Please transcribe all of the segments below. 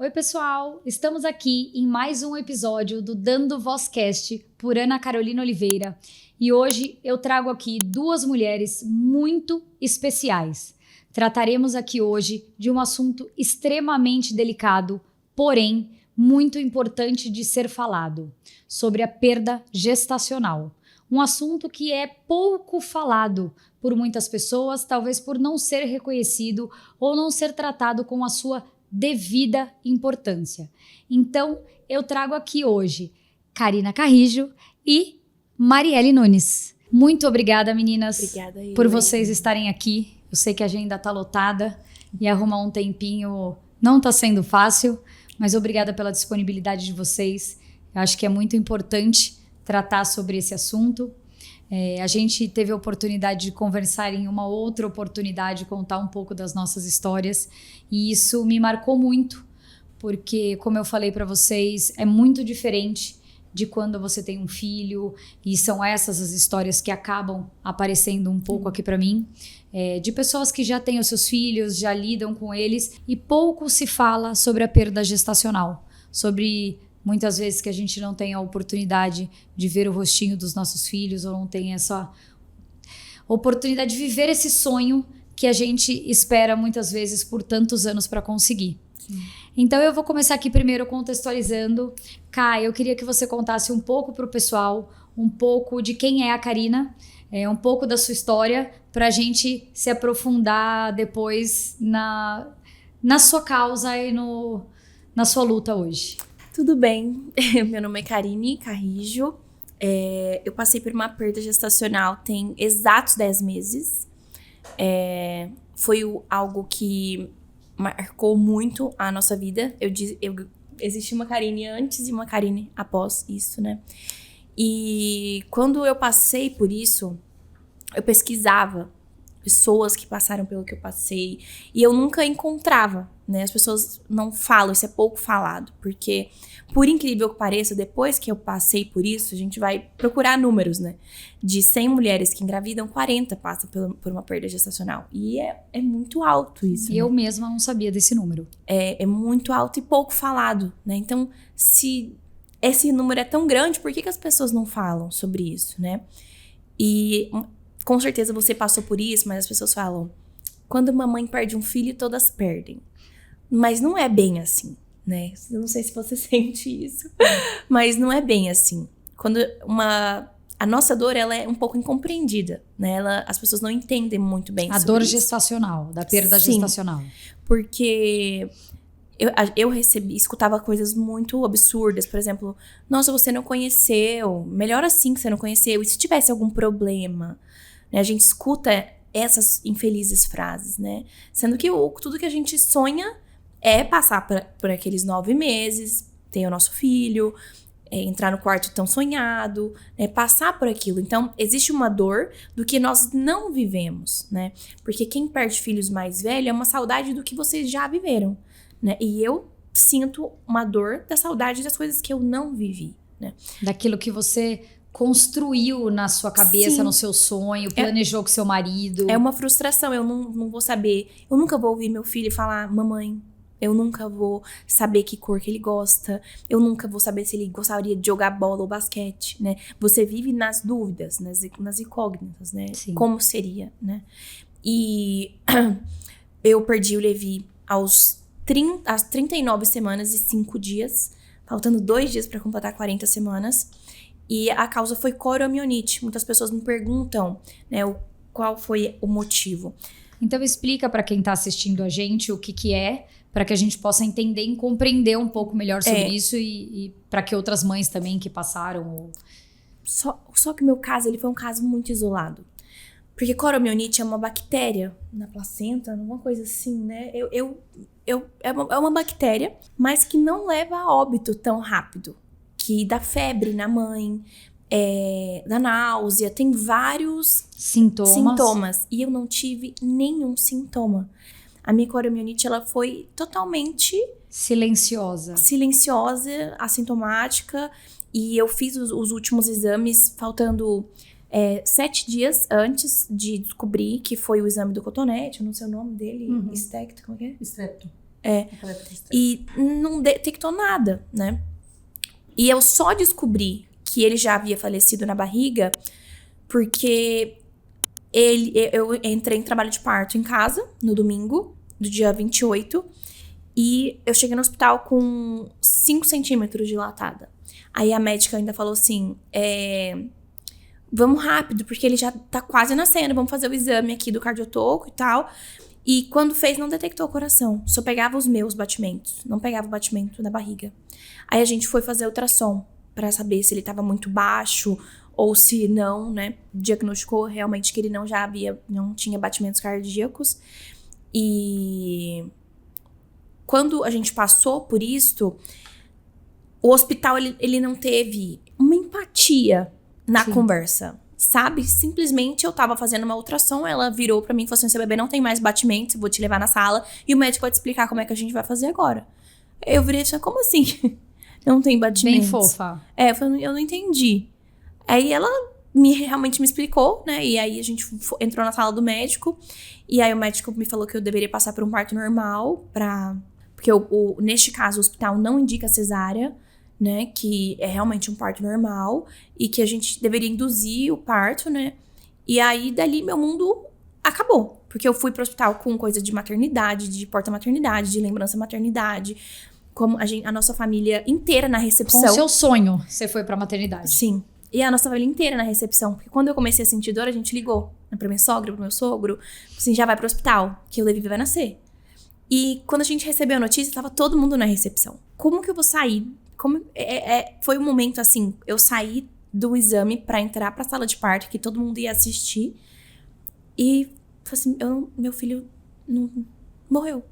Oi, pessoal! Estamos aqui em mais um episódio do Dando Vozcast por Ana Carolina Oliveira e hoje eu trago aqui duas mulheres muito especiais. Trataremos aqui hoje de um assunto extremamente delicado, porém muito importante de ser falado, sobre a perda gestacional. Um assunto que é pouco falado por muitas pessoas, talvez por não ser reconhecido ou não ser tratado com a sua devida importância. Então, eu trago aqui hoje Karina Carrijo e Marielle Nunes. Muito obrigada, meninas, obrigada aí, por vocês estarem aqui. Eu sei que a agenda está lotada e arrumar um tempinho não está sendo fácil, mas obrigada pela disponibilidade de vocês. Eu acho que é muito importante tratar sobre esse assunto. A gente teve a oportunidade de conversar em uma outra oportunidade, contar um pouco das nossas histórias, e isso me marcou muito, porque, como eu falei para vocês, é muito diferente de quando você tem um filho, e são essas as histórias que acabam aparecendo um pouco aqui para mim, de pessoas que já têm os seus filhos, já lidam com eles, e pouco se fala sobre a perda gestacional, sobre muitas vezes que a gente não tem a oportunidade de ver o rostinho dos nossos filhos, ou não tem essa oportunidade de viver esse sonho que a gente espera muitas vezes por tantos anos para conseguir. Sim. Então eu vou começar aqui primeiro contextualizando. Ká, eu queria que você contasse um pouco para o pessoal, um pouco de quem é a Karina, um pouco da sua história, para a gente se aprofundar depois na sua causa e na sua luta hoje. Tudo bem, meu nome é Karine Carrijo, eu passei por uma perda gestacional tem exatos 10 meses, foi algo que marcou muito a nossa vida, existe uma Karine antes e uma Karine após isso, né? E quando eu passei por isso, eu pesquisava pessoas que passaram pelo que eu passei e eu nunca encontrava, né? As pessoas não falam, isso é pouco falado, porque, por incrível que pareça, depois que eu passei por isso, a gente vai procurar números, né? De 100 mulheres que engravidam, 40 passam por uma perda gestacional. E é muito alto isso. Eu mesma não sabia desse número. É muito alto e pouco falado, né? Então, se esse número é tão grande, por que as pessoas não falam sobre isso, né? E com certeza você passou por isso, mas as pessoas falam, quando uma mãe perde um filho, todas perdem. Mas não é bem assim, né? Eu não sei se você sente isso, mas não é bem assim. A nossa dor, ela é um pouco incompreendida, né? As pessoas não entendem muito bem a dor gestacional, da perda gestacional. Porque eu escutava coisas muito absurdas, por exemplo, nossa, você não conheceu, melhor assim que você não conheceu, e se tivesse algum problema? A gente escuta essas infelizes frases, né? Sendo que tudo que a gente sonha é passar por aqueles 9 meses, ter o nosso filho, entrar no quarto tão sonhado, passar por aquilo. Então, existe uma dor do que nós não vivemos, né? Porque quem perde filhos mais velhos é uma saudade do que vocês já viveram, né? E eu sinto uma dor da saudade das coisas que eu não vivi, né? Daquilo que você construiu na sua cabeça, sim, no seu sonho, planejou com seu marido. É uma frustração, eu não vou saber. Eu nunca vou ouvir meu filho falar, mamãe. Eu nunca vou saber que cor que ele gosta. Eu nunca vou saber se ele gostaria de jogar bola ou basquete, né? Você vive nas dúvidas, nas incógnitas, né? Sim. Como seria, né? E eu perdi o Levi às 39 semanas e 5 dias, faltando 2 dias para completar 40 semanas. E a causa foi coromionite. Muitas pessoas me perguntam, né, qual foi o motivo. Então explica para quem está assistindo a gente o que é, para que a gente possa entender e compreender um pouco melhor sobre isso e para que outras mães também que passaram. Só que o meu caso, ele foi um caso muito isolado. Porque coromionite é uma bactéria na placenta, alguma coisa assim, né? É uma bactéria, mas que não leva a óbito tão rápido. Que dá febre na mãe, dá náusea, tem vários sintomas. E eu não tive nenhum sintoma. A minha coromionite, ela foi totalmente silenciosa, assintomática. E eu fiz os últimos exames faltando 7 dias antes de descobrir, que foi o exame do cotonete, eu não sei o nome dele, Stecto, como é que é? E não detectou nada, né? E eu só descobri que ele já havia falecido na barriga porque eu entrei em trabalho de parto em casa no domingo, do dia 28, e eu cheguei no hospital com 5 centímetros dilatada. Aí a médica ainda falou assim, vamos rápido, porque ele já tá quase nascendo, vamos fazer o exame aqui do cardiotoco e tal. E quando fez, não detectou o coração, só pegava os meus batimentos, não pegava o batimento da barriga. Aí a gente foi fazer ultrassom pra saber se ele tava muito baixo ou se não, né? Diagnosticou realmente que ele não tinha batimentos cardíacos. E quando a gente passou por isso, o hospital, ele não teve uma empatia na conversa, sabe? Simplesmente eu tava fazendo uma ultrassom, ela virou pra mim e falou assim, seu bebê não tem mais batimentos, eu vou te levar na sala e o médico vai te explicar como é que a gente vai fazer agora. Eu virei assim, como assim? Não tem batimentos? Bem fofa. Eu não entendi. Aí ela realmente me explicou, né? E aí a gente entrou na sala do médico. E aí o médico me falou que eu deveria passar por um parto normal porque neste caso o hospital não indica cesárea, né? Que é realmente um parto normal. E que a gente deveria induzir o parto, né? E aí dali meu mundo acabou. Porque eu fui pro hospital com coisa de maternidade, de porta-maternidade, de lembrança maternidade. Como a nossa família inteira na recepção. Com o seu sonho, você foi pra maternidade. Sim. E a nossa família inteira na recepção. Porque quando eu comecei a sentir dor, a gente ligou, né, pra minha sogra, pro meu sogro. Assim, já vai pro hospital, que o Levi vai nascer. E quando a gente recebeu a notícia, tava todo mundo na recepção. Como que eu vou sair? Foi um momento assim, eu saí do exame pra entrar pra sala de parto, que todo mundo ia assistir. E falei assim, meu filho não morreu.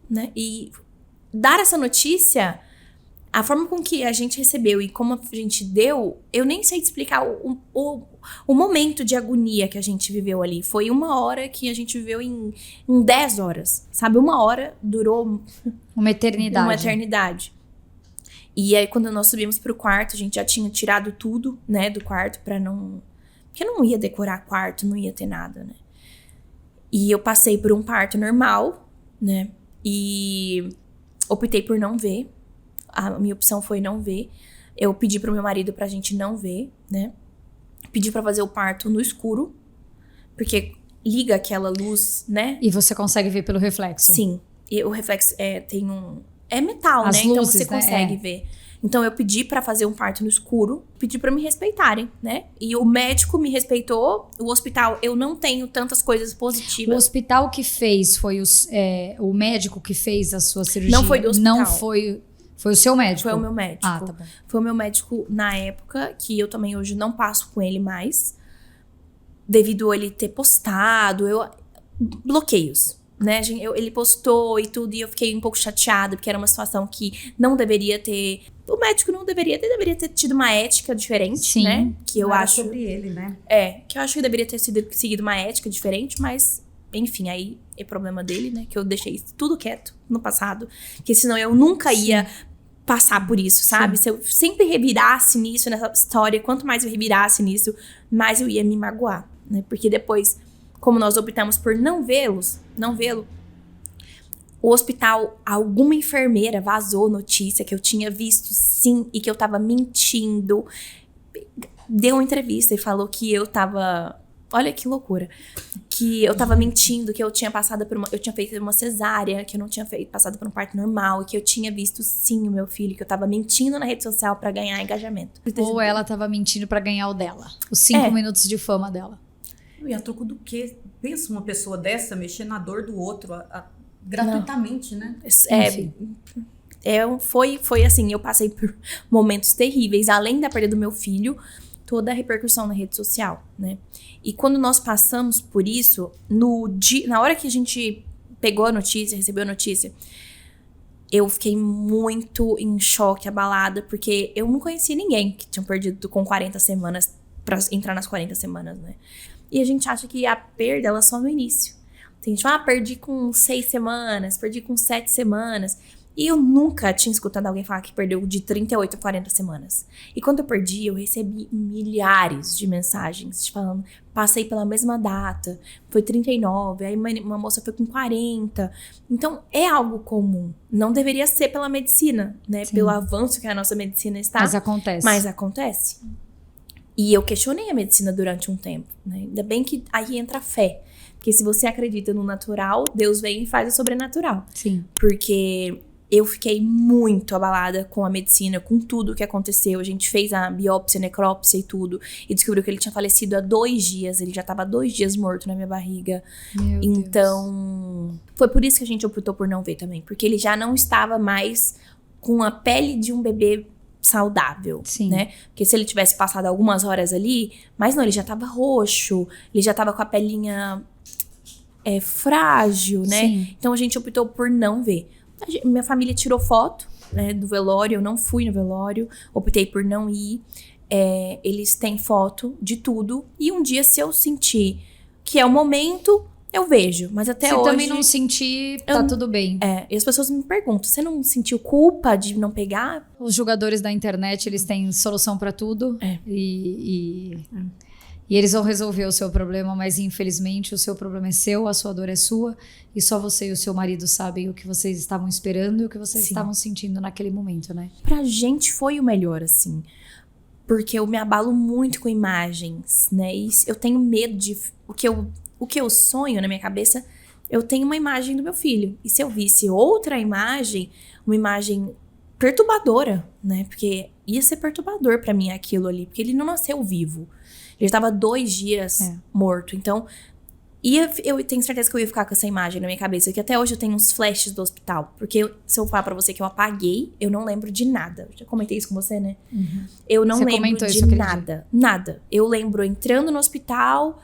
Né? E dar essa notícia, a forma com que a gente recebeu e como a gente deu, eu nem sei te explicar o momento de agonia que a gente viveu ali. Foi 1 hora que a gente viveu em 10 horas, sabe? 1 hora durou uma eternidade. Uma eternidade. E aí, quando nós subimos pro quarto, a gente já tinha tirado tudo, né, do quarto pra não... Porque não ia decorar quarto, não ia ter nada, né? E eu passei por um parto normal, né? E optei por não ver. A minha opção foi não ver. Eu pedi pro meu marido pra gente não ver, né? Pedi pra fazer o parto no escuro. Porque liga aquela luz, né? E você consegue ver pelo reflexo. Sim. E o reflexo tem um... É metal, as né? Luzes, então você consegue ver. Então eu pedi pra fazer um parto no escuro. Pedi pra me respeitarem, né? E o médico me respeitou. O hospital, eu não tenho tantas coisas positivas. O hospital que fez foi o médico que fez a sua cirurgia? Não foi do hospital. Não foi... Foi o seu médico? Foi o meu médico. Ah, tá bom. Foi o meu médico na época, que eu também hoje não passo com ele mais. Devido a ele ter postado, bloqueios, né? Ele postou e tudo, e eu fiquei um pouco chateada, porque era uma situação que não deveria ter... O médico não deveria ter tido uma ética diferente, sim, né? Que eu acho... sobre ele, né? Que eu acho que deveria ter seguido uma ética diferente, mas... Enfim, aí é problema dele, né? Que eu deixei tudo quieto no passado. Porque senão eu nunca ia passar por isso, sabe? Sim. Se eu sempre revirasse nisso, nessa história, quanto mais eu revirasse nisso, mais eu ia me magoar, né? Porque depois, como nós optamos por não vê-lo, o hospital, alguma enfermeira vazou notícia que eu tinha visto sim e que eu tava mentindo. Deu uma entrevista e falou que eu tava... Olha que loucura. Que eu tava mentindo, que eu tinha passado eu tinha feito uma cesárea, que eu não tinha passado por um parto normal, e que eu tinha visto sim o meu filho, que eu tava mentindo na rede social pra ganhar engajamento. Ou ela tava mentindo pra ganhar o dela. Os 5 minutos de fama dela. E a troco do quê? Pensa uma pessoa dessa mexer na dor do outro gratuitamente, né? Foi assim, eu passei por momentos terríveis, além da perda do meu filho, toda a repercussão na rede social, né? E quando nós passamos por isso, na hora que a gente pegou a notícia, recebeu a notícia, eu fiquei muito em choque, abalada, porque eu não conhecia ninguém que tinha perdido com 40 semanas pra entrar nas 40 semanas, né? E a gente acha que a perda, ela é só no início. Tem gente, perdi com 6 semanas, perdi com 7 semanas. E eu nunca tinha escutado alguém falar que perdeu de 38 a 40 semanas. E quando eu perdi, eu recebi milhares de mensagens falando, passei pela mesma data, foi 39, aí uma moça foi com 40. Então, é algo comum. Não deveria ser pela medicina, né? Sim. Pelo avanço que a nossa medicina está. Mas acontece. Mas acontece. E eu questionei a medicina durante um tempo, né? Ainda bem que aí entra a fé. Porque se você acredita no natural, Deus vem e faz o sobrenatural. Sim. Porque eu fiquei muito abalada com a medicina, com tudo que aconteceu. A gente fez a biópsia, necrópsia e tudo. E descobriu que ele tinha falecido há 2 dias. Ele já tava há 2 dias morto na minha barriga. Meu Então, foi por isso que a gente optou por não ver também. Porque ele já não estava mais com a pele de um bebê saudável, Sim. né? Porque se ele tivesse passado algumas horas ali... Mas não, ele já tava roxo. Ele já tava com a pelinha frágil, né? Sim. Então, a gente optou por não ver. Minha família tirou foto, né, do velório. Eu não fui no velório. Optei por não ir. Eles têm foto de tudo. E um dia, se eu sentir que é o momento, eu vejo. Mas até Se hoje... também não sentir, tá tudo bem. E as pessoas me perguntam, você não sentiu culpa de não pegar? Os jogadores da internet, eles têm solução pra tudo. E eles vão resolver o seu problema, mas infelizmente o seu problema é seu, a sua dor é sua, e só você e o seu marido sabem o que vocês estavam esperando e o que vocês estavam sentindo naquele momento, né? Pra gente foi o melhor, assim. Porque eu me abalo muito com imagens, né? E eu tenho medo de... O que eu sonho na minha cabeça, eu tenho uma imagem do meu filho. E se eu visse outra imagem, uma imagem perturbadora, né? Porque ia ser perturbador pra mim aquilo ali, porque ele não nasceu vivo. Ele estava 2 dias morto. Então, eu tenho certeza que eu ia ficar com essa imagem na minha cabeça. Que até hoje eu tenho uns flashes do hospital. Porque se eu falar pra você que eu apaguei, eu não lembro de nada. Eu já comentei isso com você, né? Uhum. Eu não Você lembro comentou de isso aquele nada. Nada. Eu lembro entrando no hospital,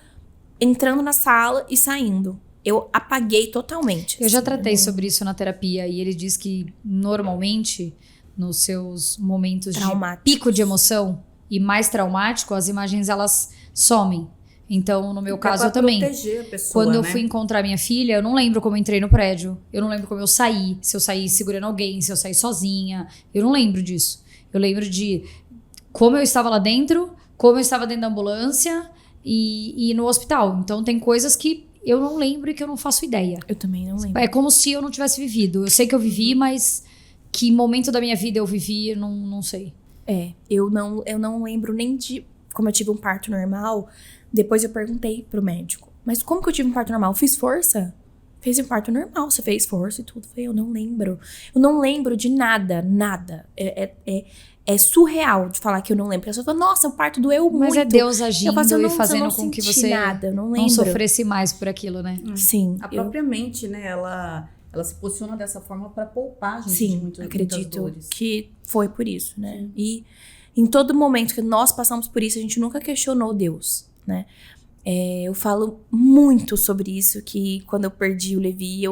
entrando na sala e saindo. Eu apaguei totalmente. Eu já assim, tratei sobre isso na terapia e ele diz que normalmente nos seus momentos de pico de emoção e mais traumático, as imagens elas somem. Então, no meu caso, eu também. Proteger a pessoa, Quando eu né? fui encontrar minha filha, eu não lembro como eu entrei no prédio. Eu não lembro como eu saí. Se eu saí segurando alguém, se eu saí sozinha. Eu não lembro disso. Eu lembro de como eu estava lá dentro, como eu estava dentro da ambulância e no hospital. Então, tem coisas que eu não lembro e que eu não faço ideia. Eu também não lembro. É como se eu não tivesse vivido. Eu sei que eu vivi, mas que momento da minha vida eu vivi, eu não sei. Eu não lembro nem de... Como eu tive um parto normal, depois eu perguntei pro médico. Mas como que eu tive um parto normal? Eu fiz força? Fez um parto normal, você fez força e tudo. Eu falei, eu não lembro. Eu não lembro de nada, nada. É surreal de falar que eu não lembro. Porque a pessoa fala, nossa, o parto doeu muito. Mas é Deus agindo e fazendo com que você nada, não sofresse mais por aquilo, né? Sim. A própria mente, né? Ela se posiciona dessa forma para poupar a gente de muitas acredito dores. que foi por isso, né? E em todo momento que nós passamos por isso, a gente nunca questionou Deus, né? Eu falo muito sobre isso, que quando eu perdi o Levi,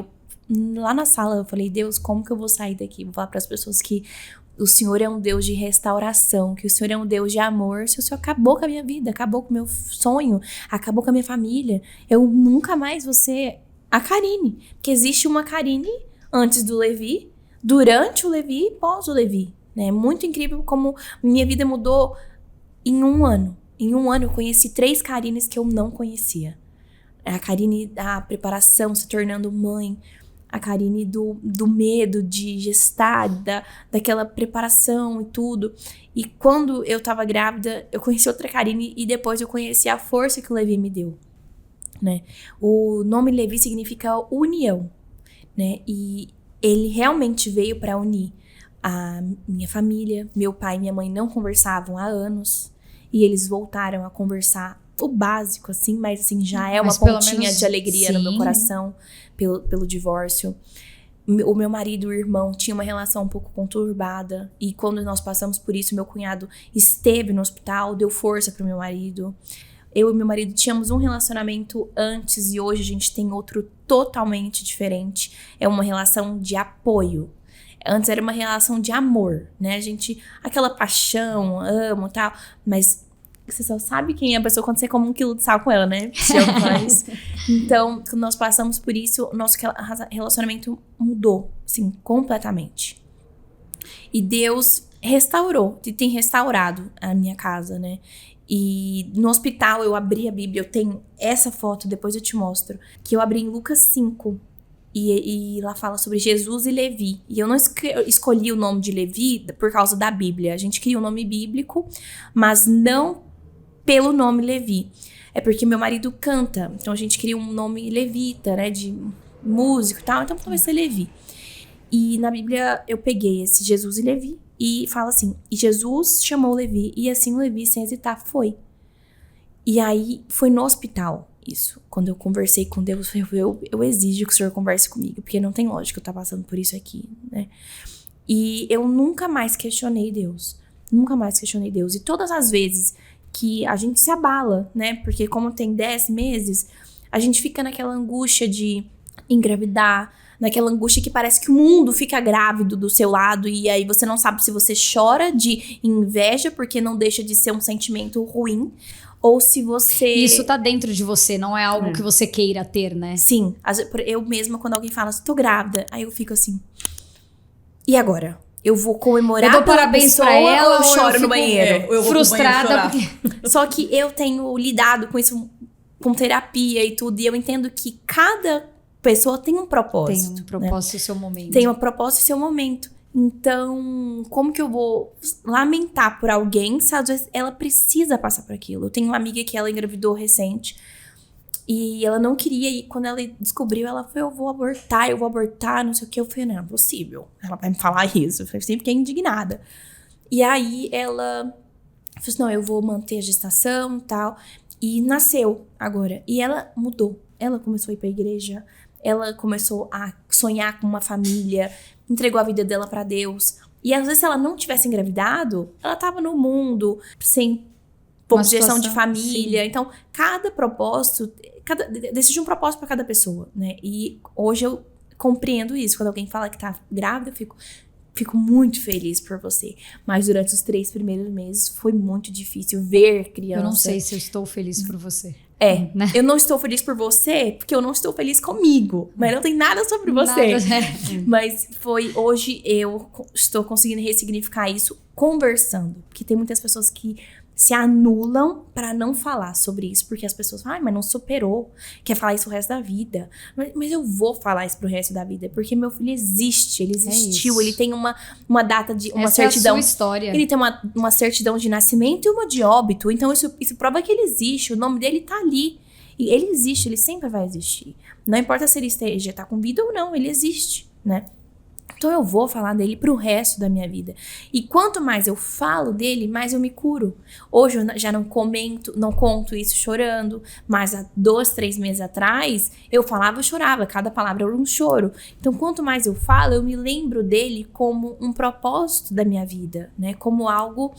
lá na sala eu falei, Deus, como que eu vou sair daqui? Vou falar para as pessoas que o Senhor é um Deus de restauração, que o Senhor é um Deus de amor. Se o Senhor acabou com a minha vida, acabou com o meu sonho, acabou com a minha família, eu nunca mais vou ser a Karine. Porque existe uma Karine antes do Levi, durante o Levi e pós o Levi. É muito incrível como minha vida mudou em 1 ano. Em 1 ano eu conheci 3 Karines que eu não conhecia. A Karine da preparação, se tornando mãe. A Karine do medo de gestar, daquela preparação e tudo. E quando eu tava grávida, eu conheci outra Karine e depois eu conheci a força que o Levi me deu, né? O nome Levi significa união, né? E ele realmente veio para unir a minha família. Meu pai e minha mãe não conversavam há anos e eles voltaram a conversar o básico, assim, mas assim, já é uma pontinha menos, de alegria no meu coração pelo divórcio. O meu marido e o irmão tinham uma relação um pouco conturbada e quando nós passamos por isso, meu cunhado esteve no hospital, deu força pro meu marido. Eu e meu marido tínhamos um relacionamento antes e hoje a gente tem outro totalmente diferente. É uma relação de apoio. Antes era uma relação de amor, né? Aquela paixão, amo e tal, mas Você só sabe quem é a pessoa quando você come 1 quilo de sal com ela, né? Se alguém fala isso. Então, quando nós passamos por isso, o nosso relacionamento mudou, assim, completamente. E Deus restaurou, e tem restaurado a minha casa, né? E no hospital eu abri a Bíblia, eu tenho essa foto, depois eu te mostro, que eu abri em Lucas 5. E lá fala sobre Jesus e Levi. E eu não escolhi o nome de Levi por causa da Bíblia. A gente cria um nome bíblico, mas não pelo nome Levi. É porque meu marido canta. Então a gente cria um nome levita, né? De músico e tal. Então vai ser Levi. E na Bíblia eu peguei esse Jesus e Levi. E fala assim, e Jesus chamou Levi. E assim Levi, sem hesitar, foi. E aí foi no hospital. Isso. Quando eu conversei com Deus, eu exijo que o Senhor converse comigo, porque não tem lógica eu estar passando por isso aqui, né? E eu nunca mais questionei Deus. Nunca mais questionei Deus. E todas as vezes que a gente se abala, né? Porque como tem 10 meses, a gente fica naquela angústia de engravidar, naquela angústia que parece que o mundo fica grávido do seu lado, e aí você não sabe se você chora de inveja, porque não deixa de ser um sentimento ruim, ou se você... Isso tá dentro de você, não é algo que você queira ter, né? Sim. Eu mesma, quando alguém fala assim, tô grávida, aí eu fico assim... E agora? Eu vou comemorar eu dou parabéns pra ela ou eu choro no banheiro? Eu vou frustrada porque... Só que eu tenho lidado com isso, com terapia e tudo, e eu entendo que cada pessoa tem um propósito. Tem um propósito e seu momento. Tem um propósito e seu momento. Então, como que eu vou lamentar por alguém se às vezes ela precisa passar por aquilo? Eu tenho uma amiga que ela engravidou recente e ela não queria, e quando ela descobriu, ela foi, eu vou abortar, não sei o que. Eu falei, não, é possível. Ela vai me falar isso. Eu sempre fiquei indignada. E aí ela falou assim, não, eu vou manter a gestação e tal. E nasceu agora. E ela mudou. Ela começou a ir pra igreja. Ela começou a sonhar com uma família, entregou a vida dela pra Deus. E às vezes, se ela não tivesse engravidado, ela tava no mundo, sem gestão de família. Sim. Então, cada propósito, decide um propósito pra cada pessoa, né? E hoje eu compreendo isso. Quando alguém fala que tá grávida, eu fico muito feliz por você. Mas durante os 3 primeiros meses, foi muito difícil ver criança. Eu não sei se eu estou feliz por você. Né? Eu não estou feliz por você, porque eu não estou feliz comigo. Mas não tem nada sobre você. Mas hoje eu estou conseguindo ressignificar isso conversando. Porque tem muitas pessoas que se anulam para não falar sobre isso. Porque as pessoas falam, mas não superou. Quer falar isso o resto da vida. Mas eu vou falar isso pro resto da vida. Porque meu filho existe. Ele existiu. Ele tem uma data de... uma certidão. É a sua história. Ele tem uma certidão de nascimento e uma de óbito. Então isso prova que ele existe. O nome dele tá ali. E ele existe. Ele sempre vai existir. Não importa se ele já tá com vida ou não. Ele existe, né? Então eu vou falar dele pro resto da minha vida. E quanto mais eu falo dele, mais eu me curo. Hoje eu já não conto isso chorando. Mas há 2, 3 meses atrás, eu falava e chorava. Cada palavra era um choro. Então quanto mais eu falo, eu me lembro dele como um propósito da minha vida, né? Como algo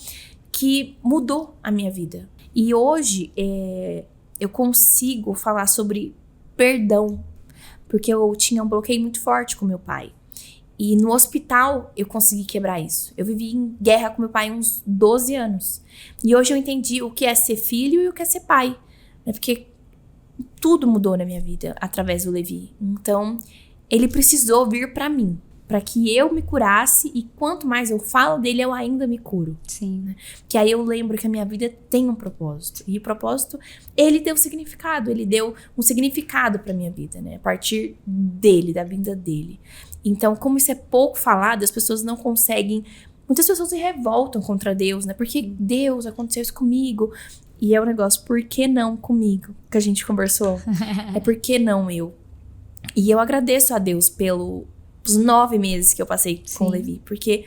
que mudou a minha vida. E hoje eu consigo falar sobre perdão. Porque eu tinha um bloqueio muito forte com meu pai. E no hospital eu consegui quebrar isso. Eu vivi em guerra com meu pai uns 12 anos. E hoje eu entendi o que é ser filho e o que é ser pai. Né? Porque tudo mudou na minha vida através do Levi. Então, ele precisou vir pra mim. Pra que eu me curasse. E quanto mais eu falo dele, eu ainda me curo. Sim. Né? Que aí eu lembro que a minha vida tem um propósito. E o propósito, ele deu significado. Ele deu um significado pra minha vida, né? A partir dele, da vinda dele. Então, como isso é pouco falado, as pessoas não conseguem... Muitas pessoas se revoltam contra Deus, né? Porque Deus, aconteceu isso comigo. E é um negócio, por que não comigo? Que a gente conversou. É por que não eu? E eu agradeço a Deus pelos 9 meses que eu passei com o Levi. Porque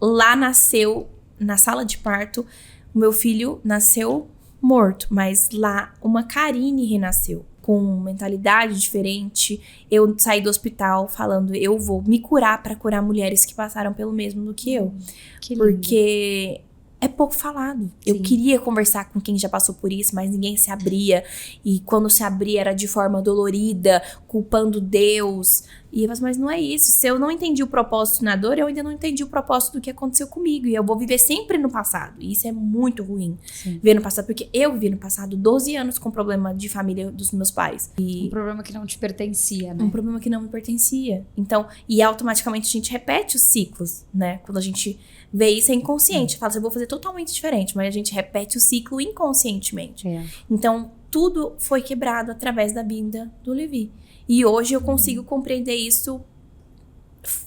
lá nasceu, na sala de parto, o meu filho nasceu morto. Mas lá, uma Karine renasceu. Com mentalidade diferente, eu saí do hospital falando, eu vou me curar para curar mulheres que passaram pelo mesmo do que eu. Que lindo. Porque é pouco falado. Sim. Eu queria conversar com quem já passou por isso, mas ninguém se abria. E quando se abria era de forma dolorida, culpando Deus. E eu falo, mas não é isso. Se eu não entendi o propósito na dor, eu ainda não entendi o propósito do que aconteceu comigo. E eu vou viver sempre no passado. E isso é muito ruim. Sim. Ver no passado. Porque eu vivi no passado 12 anos com problema de família dos meus pais. Um problema que não te pertencia, né? Um problema que não me pertencia. Então, e automaticamente a gente repete os ciclos, né? Quando a gente vê isso é inconsciente. Fala assim, eu vou fazer totalmente diferente. Mas a gente repete o ciclo inconscientemente. É. Então, tudo foi quebrado através da vinda do Levi. E hoje eu consigo compreender isso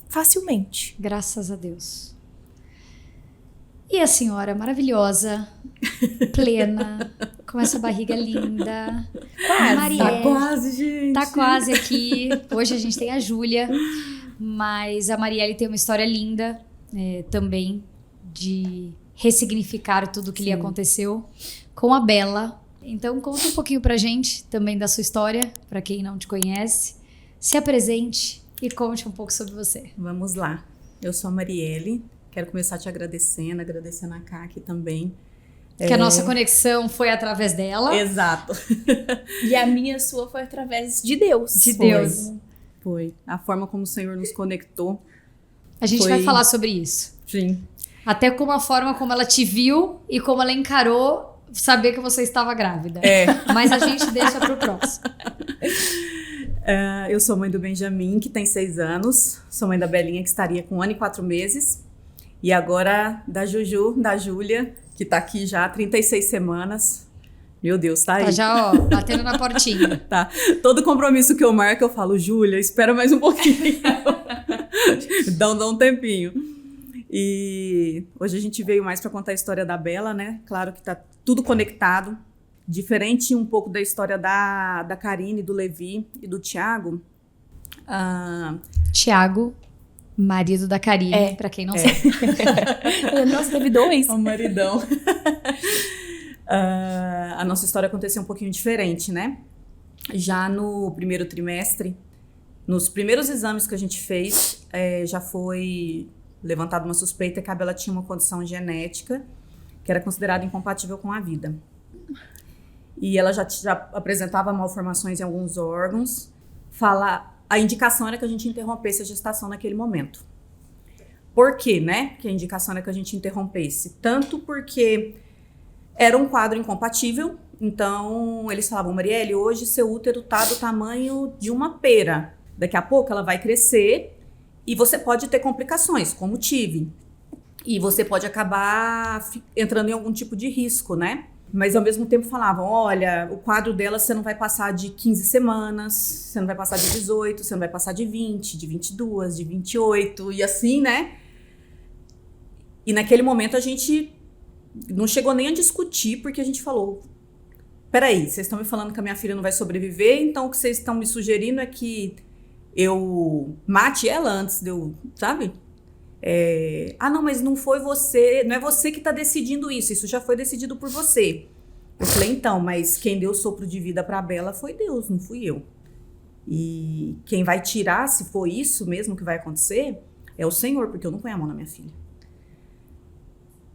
facilmente. Graças a Deus. E a senhora maravilhosa, plena, com essa barriga linda. Quase. Marielle. Tá quase, gente. Tá quase aqui. Hoje a gente tem a Júlia, mas a Marielle tem uma história linda também de ressignificar tudo que lhe aconteceu com a Bela. Então conta um pouquinho pra gente também da sua história, pra quem não te conhece. Se apresente e conte um pouco sobre você. Vamos lá. Eu sou a Marielle. Quero começar te agradecendo a Kaki também. Que a nossa conexão foi através dela. Exato. E a minha sua foi através de Deus. De Deus. Foi. A forma como o Senhor nos conectou. A gente vai falar sobre isso. Sim. Até como a forma como ela te viu e como ela encarou saber que você estava grávida. Mas a gente deixa pro próximo. Eu sou mãe do Benjamin, que tem 6 anos. Sou mãe da Belinha, que estaria com 1 ano e 4 meses. E agora da Juju, da Júlia, que tá aqui já há 36 semanas. Meu Deus, tá aí. Tá já, ó, batendo na portinha. Tá. Todo compromisso que eu marco, eu falo, Júlia, espera mais um pouquinho. Dá um tempinho. E hoje a gente veio mais para contar a história da Bela, né? Claro que tá tudo conectado. Diferente um pouco da história da Karine, do Levi e do Thiago. Thiago, marido da Karine, pra quem não sabe. Nossa, teve 2. O maridão. A nossa história aconteceu um pouquinho diferente, né? Já no primeiro trimestre, nos primeiros exames que a gente fez, já foi levantada uma suspeita que a Bela tinha uma condição genética que era considerada incompatível com a vida. E ela já apresentava malformações em alguns órgãos. A indicação era que a gente interrompesse a gestação naquele momento. Por quê, né? Que a indicação era que a gente interrompesse. Tanto porque era um quadro incompatível. Então, eles falavam, Marielle, hoje seu útero tá do tamanho de uma pera. Daqui a pouco ela vai crescer e você pode ter complicações, como tive. E você pode acabar entrando em algum tipo de risco, né? Mas ao mesmo tempo falavam, olha, o quadro dela você não vai passar de 15 semanas, você não vai passar de 18, você não vai passar de 20, de 22, de 28 e assim, né? E naquele momento a gente não chegou nem a discutir, porque a gente falou, peraí, vocês estão me falando que a minha filha não vai sobreviver, então o que vocês estão me sugerindo é que eu mate ela antes de eu, sabe? Não, mas não foi você, não é você que está decidindo isso já foi decidido por você. Eu falei, então, mas quem deu o sopro de vida para a Bela foi Deus, não fui eu. E quem vai tirar, se for isso mesmo que vai acontecer, é o Senhor, porque eu não ponho a mão na minha filha.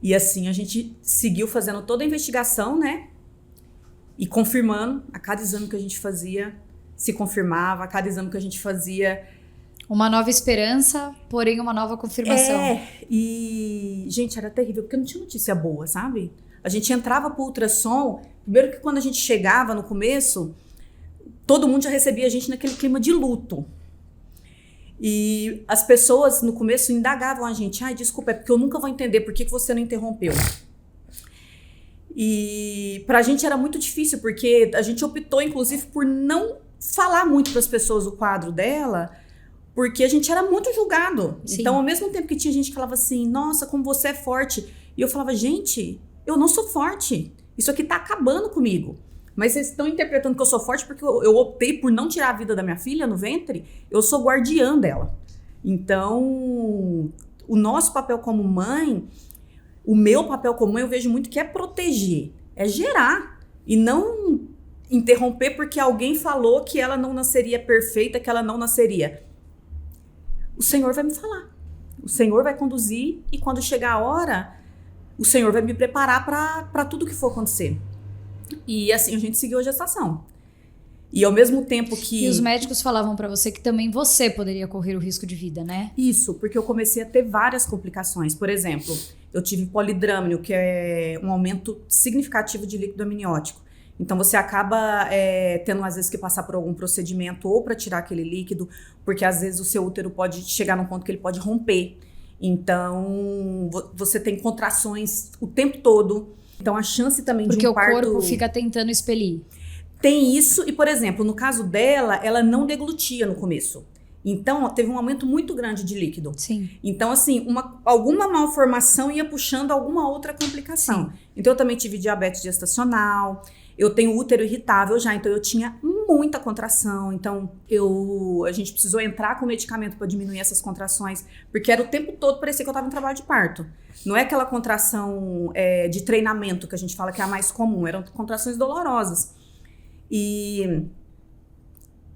E assim a gente seguiu fazendo toda a investigação, né? E confirmando, a cada exame que a gente fazia, se confirmava, a cada exame que a gente fazia. Uma nova esperança, porém uma nova confirmação. E, gente, era terrível, porque não tinha notícia boa, sabe? A gente entrava pro ultrassom, primeiro que quando a gente chegava no começo, todo mundo já recebia a gente naquele clima de luto. E as pessoas no começo indagavam a gente, desculpa, é porque eu nunca vou entender por que você não interrompeu. E pra gente era muito difícil, porque a gente optou, inclusive, por não falar muito pras pessoas o quadro dela, porque a gente era muito julgado. Sim. Então, ao mesmo tempo que tinha gente que falava assim, nossa, como você é forte. E eu falava, gente, eu não sou forte. Isso aqui tá acabando comigo. Mas vocês estão interpretando que eu sou forte porque eu optei por não tirar a vida da minha filha no ventre. Eu sou guardiã dela. Então, o nosso papel como mãe, o meu papel como mãe, eu vejo muito que é proteger. É gerar. E não interromper porque alguém falou que ela não nasceria perfeita, que ela não nasceria. O Senhor vai me falar. O Senhor vai conduzir e quando chegar a hora, o Senhor vai me preparar para tudo que for acontecer. E assim, a gente seguiu a gestação. E ao mesmo tempo que... E os médicos falavam pra você que também você poderia correr o risco de vida, né? Isso, porque eu comecei a ter várias complicações. Por exemplo, eu tive polidrâmino, que é um aumento significativo de líquido amniótico. Então você acaba tendo às vezes que passar por algum procedimento ou para tirar aquele líquido, porque às vezes o seu útero pode chegar num ponto que ele pode romper. Então você tem contrações o tempo todo. Então a chance também porque de um parto... Porque o corpo fica tentando expelir. Tem isso, e por exemplo, no caso dela, ela não deglutia no começo. Então, teve um aumento muito grande de líquido. Sim. Então, assim, alguma malformação ia puxando alguma outra complicação. Sim. Então, eu também tive diabetes gestacional, eu tenho útero irritável já, então eu tinha muita contração. Então, a gente precisou entrar com medicamento para diminuir essas contrações, porque era o tempo todo, parecia que eu estava em trabalho de parto. Não é aquela contração de treinamento que a gente fala que é a mais comum, eram contrações dolorosas.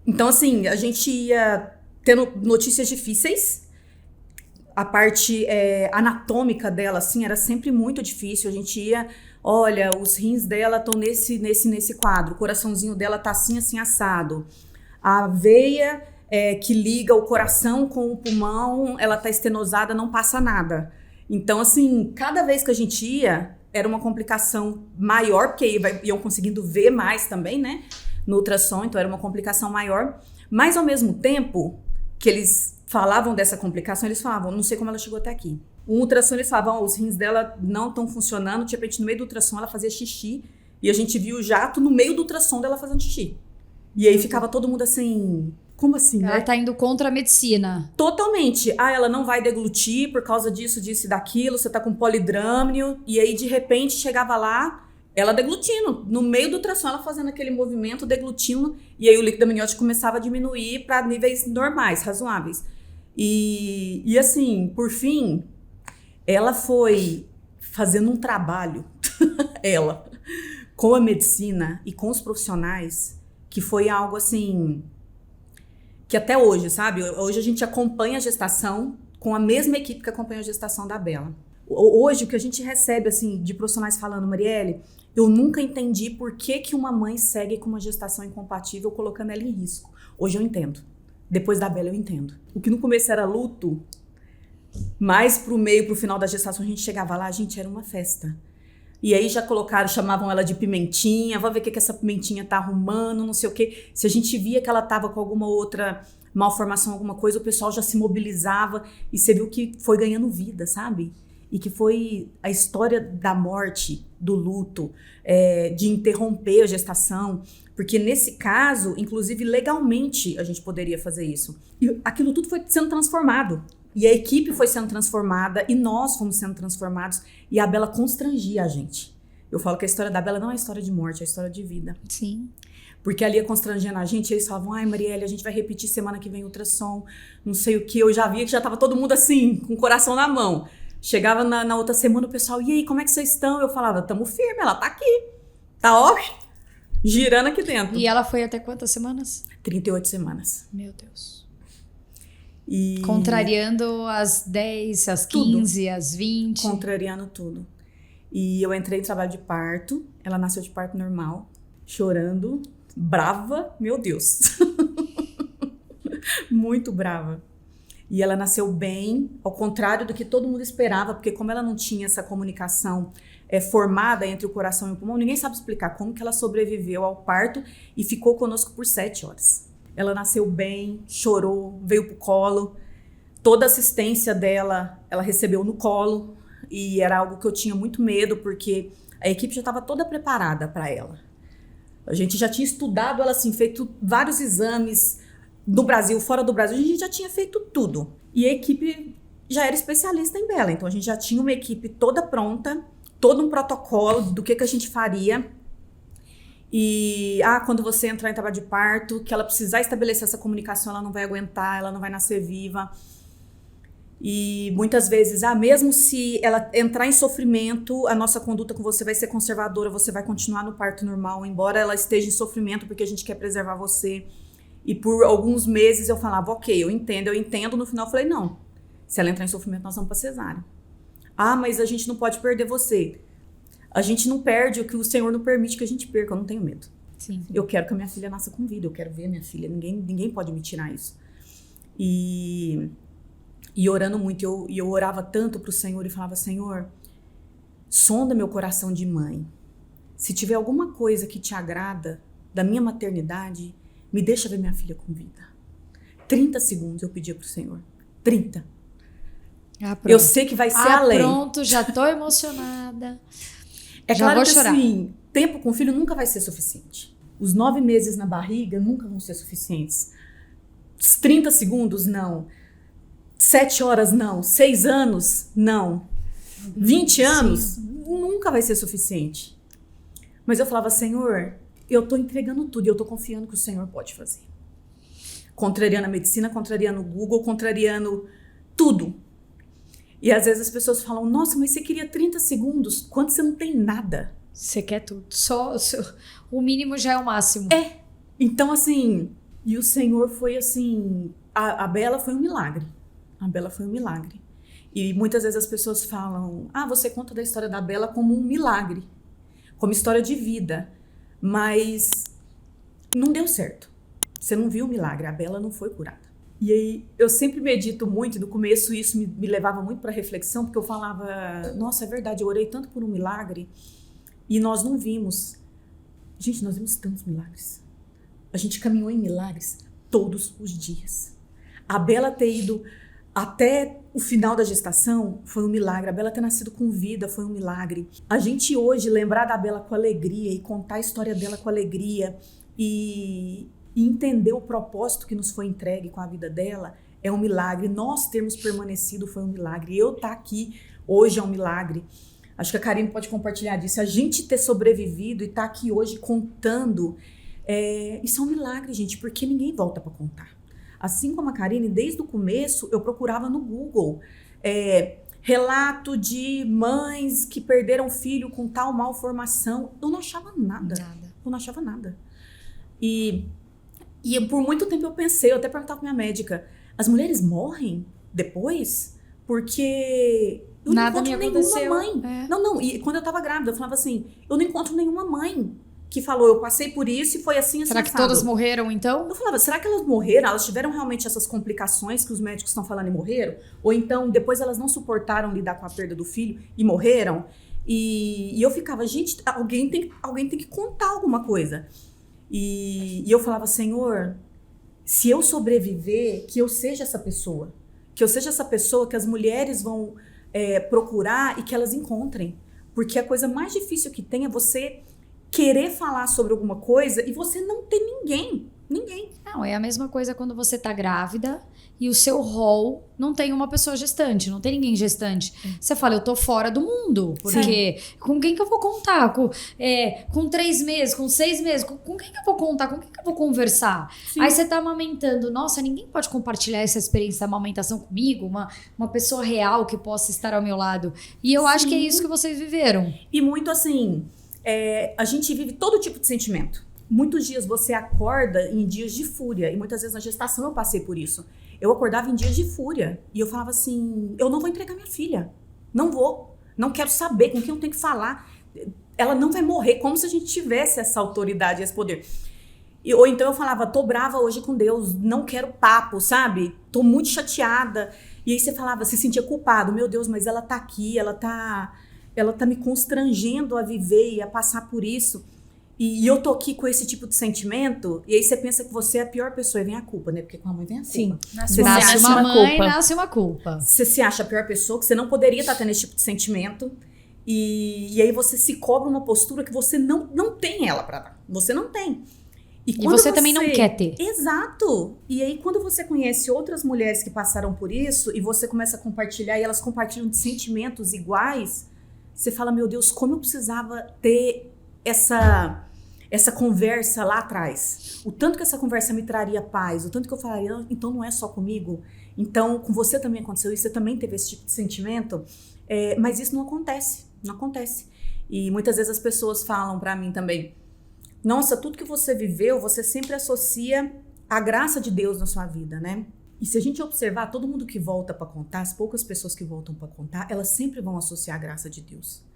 Então, assim, a gente ia tendo notícias difíceis. A parte anatômica dela, assim, era sempre muito difícil. A gente ia, olha, os rins dela estão nesse quadro, o coraçãozinho dela tá assim, assim, assado. A veia que liga o coração com o pulmão, ela tá estenosada, não passa nada. Então, assim, cada vez que a gente ia, era uma complicação maior, porque iam conseguindo ver mais também, né, no ultrassom, então era uma complicação maior. Mas, ao mesmo tempo que eles falavam dessa complicação, eles falavam, não sei como ela chegou até aqui. O ultrassom, eles falavam, os rins dela não estão funcionando, de repente, no meio do ultrassom, ela fazia xixi, e a gente viu o jato no meio do ultrassom dela fazendo xixi. E aí ficava todo mundo assim, como assim, ela tá indo contra a medicina. Totalmente. Ela não vai deglutir por causa disso e daquilo, você tá com polidrâmino, e aí, de repente, chegava lá, ela deglutindo, no meio do ultrassom, ela fazendo aquele movimento, deglutindo, e aí o líquido amniótico começava a diminuir para níveis normais, razoáveis. E assim, por fim, ela foi fazendo um trabalho, ela, com a medicina e com os profissionais, que foi algo assim, que até hoje, sabe? Hoje a gente acompanha a gestação com a mesma equipe que acompanha a gestação da Bela. Hoje, o que a gente recebe, assim, de profissionais falando, Marielle, eu nunca entendi por que uma mãe segue com uma gestação incompatível colocando ela em risco. Hoje eu entendo. Depois da Bela eu entendo. O que no começo era luto, mais pro meio, pro final da gestação, a gente chegava lá, a gente era uma festa. E aí já chamavam ela de pimentinha, vamos ver o que essa pimentinha tá arrumando, não sei o quê. Se a gente via que ela tava com alguma outra malformação, alguma coisa, o pessoal já se mobilizava e você viu que foi ganhando vida, sabe? E que foi a história da morte, do luto, de interromper a gestação, porque nesse caso, inclusive legalmente, a gente poderia fazer isso. E aquilo tudo foi sendo transformado. E a equipe foi sendo transformada, e nós fomos sendo transformados, e a Bela constrangia a gente. Eu falo que a história da Bela não é história de morte, é história de vida. Sim. Porque ali ia constrangendo a gente, eles falavam, ai, Marielle, a gente vai repetir semana que vem ultrassom, não sei o que. Eu já via que já tava todo mundo assim, com o coração na mão. Chegava na outra semana, o pessoal, e aí, como é que vocês estão? Eu falava, tamo firme, ela tá aqui. Tá, ó, girando aqui dentro. E ela foi até quantas semanas? 38 semanas. Meu Deus. E... contrariando as 10, as 15, tudo. As 20. Contrariando tudo. E eu entrei em trabalho de parto, ela nasceu de parto normal, chorando, brava, meu Deus. Muito brava. E ela nasceu bem, ao contrário do que todo mundo esperava, porque como ela não tinha essa comunicação formada entre o coração e o pulmão, ninguém sabe explicar como que ela sobreviveu ao parto e ficou conosco por 7 horas. Ela nasceu bem, chorou, veio pro colo. Toda a assistência dela, ela recebeu no colo. E era algo que eu tinha muito medo, porque a equipe já estava toda preparada para ela. A gente já tinha estudado ela, assim, feito vários exames no Brasil, fora do Brasil, a gente já tinha feito tudo. E a equipe já era especialista em Bela, então a gente já tinha uma equipe toda pronta, todo um protocolo do que a gente faria. E, quando você entrar em trabalho de parto, que ela precisar estabelecer essa comunicação, ela não vai aguentar, ela não vai nascer viva. E muitas vezes, mesmo se ela entrar em sofrimento, a nossa conduta com você vai ser conservadora, você vai continuar no parto normal, embora ela esteja em sofrimento, porque a gente quer preservar você. E por alguns meses eu falava, ok, eu entendo. No final eu falei, não, se ela entrar em sofrimento, nós vamos pra cesárea. Mas a gente não pode perder você. A gente não perde o que o Senhor não permite que a gente perca, eu não tenho medo. Sim. Eu quero que a minha filha nasça com vida, eu quero ver a minha filha, ninguém pode me tirar isso. E orando muito, eu orava tanto pro Senhor e falava, Senhor, sonda meu coração de mãe. Se tiver alguma coisa que te agrada da minha maternidade, me deixa ver minha filha com vida. 30 segundos eu pedia pro Senhor. 30. Eu sei que vai ser além. Pronto, já tô emocionada. É já claro vou que chorar. assim, tempo com filho nunca vai ser suficiente. Os 9 meses na barriga nunca vão ser suficientes. 30 segundos, não. 7 horas, não. 6 anos, não. 20 anos, nunca vai ser suficiente. Mas eu falava, Senhor, eu tô entregando tudo e eu tô confiando que o Senhor pode fazer. Contrariando a medicina, contrariando o Google, contrariando tudo. E às vezes as pessoas falam, nossa, mas você queria 30 segundos, quando você não tem nada. Você quer tudo. Só o mínimo já é o máximo. Então, assim, e o Senhor foi assim, a Bela foi um milagre. A Bela foi um milagre. E muitas vezes as pessoas falam, você conta da história da Bela como um milagre, como história de vida, mas não deu certo. Você não viu o milagre, a Bela não foi curada. E aí, eu sempre medito muito, no começo isso me levava muito para reflexão, porque eu falava, nossa, é verdade, eu orei tanto por um milagre e nós não vimos. Gente, nós vimos tantos milagres. A gente caminhou em milagres todos os dias. A Bela ter ido até o final da gestação foi um milagre. A Bela ter nascido com vida foi um milagre. A gente hoje lembrar da Bela com alegria e contar a história dela com alegria e entender o propósito que nos foi entregue com a vida dela é um milagre. Nós termos permanecido foi um milagre. Eu estar aqui hoje é um milagre. Acho que a Karine pode compartilhar disso. A gente ter sobrevivido e estar aqui hoje contando, isso é um milagre, gente, porque ninguém volta para contar. Assim como a Karine, desde o começo, eu procurava no Google relato de mães que perderam filho com tal malformação. Eu não achava nada. Eu não achava nada. E por muito tempo eu pensei, eu até perguntava pra minha médica, as mulheres morrem depois? Porque eu não encontro nenhuma mãe. Não, e quando eu tava grávida, eu falava assim, eu não encontro nenhuma mãe que falou, eu passei por isso e foi assim, Será que todas morreram, então? Eu falava, será que elas morreram? Elas tiveram realmente essas complicações que os médicos estão falando e morreram? Ou então, depois elas não suportaram lidar com a perda do filho e morreram? E eu ficava, gente, alguém tem que contar alguma coisa. E eu falava, Senhor, se eu sobreviver, que eu seja essa pessoa. Que eu seja essa pessoa que as mulheres vão procurar e que elas encontrem. Porque a coisa mais difícil que tem é você querer falar sobre alguma coisa e você não ter ninguém. Não, é a mesma coisa quando você tá grávida e o seu rol não tem uma pessoa gestante, não tem ninguém gestante. Você fala, eu tô fora do mundo, porque com quem que eu vou contar? Com 3 meses, com 6 meses, com quem que eu vou contar? Com quem que eu vou conversar? Sim. Aí você tá amamentando, nossa, ninguém pode compartilhar essa experiência da amamentação comigo, uma pessoa real que possa estar ao meu lado. E eu acho que é isso que vocês viveram. E muito assim, a gente vive todo tipo de sentimento. Muitos dias você acorda em dias de fúria. E muitas vezes na gestação eu passei por isso. Eu acordava em dias de fúria. E eu falava assim, eu não vou entregar minha filha. Não vou. Não quero saber com quem eu tenho que falar. Ela não vai morrer. Como se a gente tivesse essa autoridade, esse poder. Ou então eu falava, tô brava hoje com Deus. Não quero papo, sabe? Tô muito chateada. E aí você falava, se sentia culpado. Meu Deus, mas ela tá aqui. Ela tá me constrangendo a viver e a passar por isso. E eu tô aqui com esse tipo de sentimento, e aí você pensa que você é a pior pessoa, e vem a culpa, né? Porque com a mãe vem a culpa. Sim, nasce uma mãe, nasce uma culpa. Você se acha a pior pessoa, que você não poderia estar tendo esse tipo de sentimento, e aí você se cobra uma postura que você não tem ela pra dar. Você não tem. E você também não quer ter. Exato. E aí quando você conhece outras mulheres que passaram por isso, e você começa a compartilhar, e elas compartilham de sentimentos iguais, você fala, meu Deus, como eu precisava ter essa conversa lá atrás. O tanto que essa conversa me traria paz, o tanto que eu falaria, então não é só comigo, então com você também aconteceu isso, você também teve esse tipo de sentimento, mas isso não acontece. E muitas vezes as pessoas falam pra mim também, nossa, tudo que você viveu, você sempre associa a graça de Deus na sua vida, né? E se a gente observar, todo mundo que volta pra contar, as poucas pessoas que voltam pra contar, elas sempre vão associar a graça de Deus.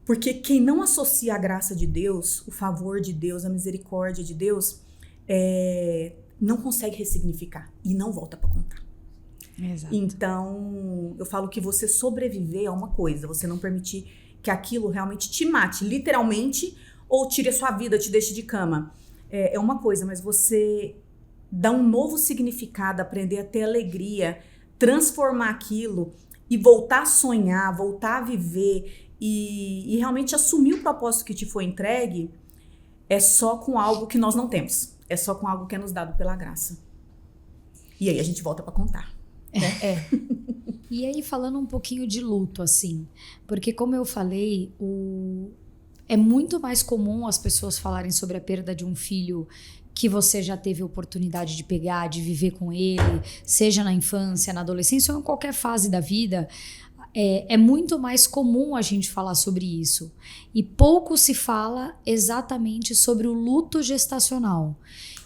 Porque quem não associa a graça de Deus, o favor de Deus, a misericórdia de Deus, não consegue ressignificar e não volta para contar. Exato. Então, eu falo que você sobreviver é uma coisa, você não permitir que aquilo realmente te mate, literalmente, ou tire a sua vida, te deixe de cama. É uma coisa, mas você dá um novo significado, aprender a ter alegria, transformar aquilo e voltar a sonhar, voltar a viver e realmente assumir o propósito que te foi entregue, é só com algo que nós não temos. É só com algo que é nos dado pela graça. E aí a gente volta para contar. E aí, falando um pouquinho de luto, assim, porque como eu falei, é muito mais comum as pessoas falarem sobre a perda de um filho que você já teve oportunidade de pegar, de viver com ele, seja na infância, na adolescência ou em qualquer fase da vida. É muito mais comum a gente falar sobre isso. E pouco se fala exatamente sobre o luto gestacional.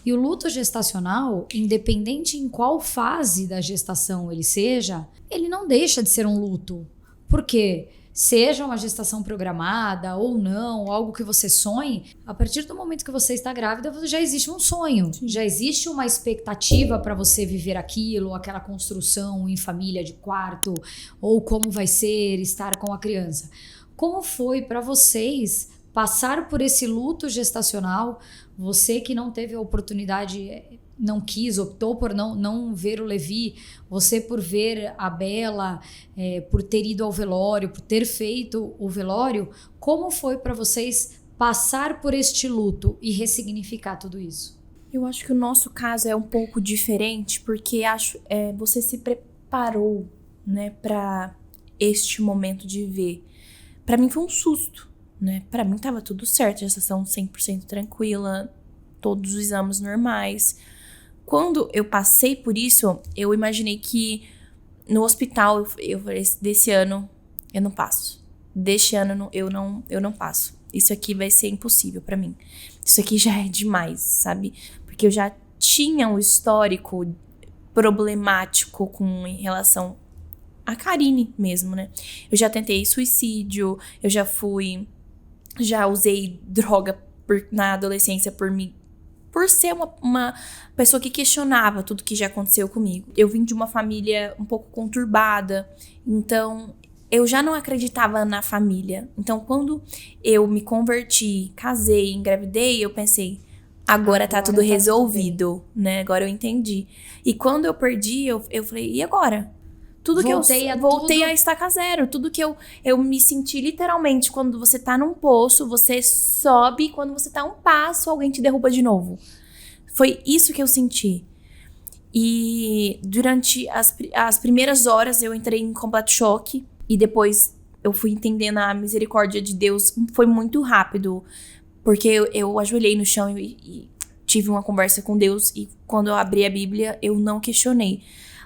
E o luto gestacional, independente em qual fase da gestação ele seja, ele não deixa de ser um luto. Por quê? Seja uma gestação programada ou não, algo que você sonhe, a partir do momento que você está grávida, já existe um sonho, já existe uma expectativa para você viver aquilo, aquela construção em família de quarto, ou como vai ser estar com a criança. Como foi para vocês passar por esse luto gestacional? Você que não teve a oportunidade, não quis, optou por não ver o Levi, você por ver a Bela, por ter ido ao velório, por ter feito o velório, como foi para vocês passar por este luto e ressignificar tudo isso? Eu acho que o nosso caso é um pouco diferente, porque você se preparou, né, para este momento de ver. Para mim foi um susto, né? Para mim tava tudo certo, a gestação 100% tranquila, todos os exames normais. Quando eu passei por isso, eu imaginei que no hospital, eu falei, desse ano eu não passo. Deste ano eu não passo. Isso aqui vai ser impossível pra mim. Isso aqui já é demais, sabe? Porque eu já tinha um histórico problemático em relação a Karine mesmo, né? Eu já tentei suicídio, eu já usei droga na adolescência por ser uma pessoa que questionava tudo que já aconteceu comigo. Eu vim de uma família um pouco conturbada, então eu já não acreditava na família. Então quando eu me converti, casei, engravidei, eu pensei, agora tá tudo resolvido, né? Agora eu entendi. E quando eu perdi, eu falei, e agora? Voltei a estaca zero. Tudo que eu me senti literalmente, quando você tá num poço, você sobe, quando você tá um passo, alguém te derruba de novo. Foi isso que eu senti. E durante as primeiras horas eu entrei em completo choque. E depois eu fui entendendo a misericórdia de Deus. Foi muito rápido. Porque eu ajoelhei no chão e tive uma conversa com Deus. E quando eu abri a Bíblia, eu não questionei.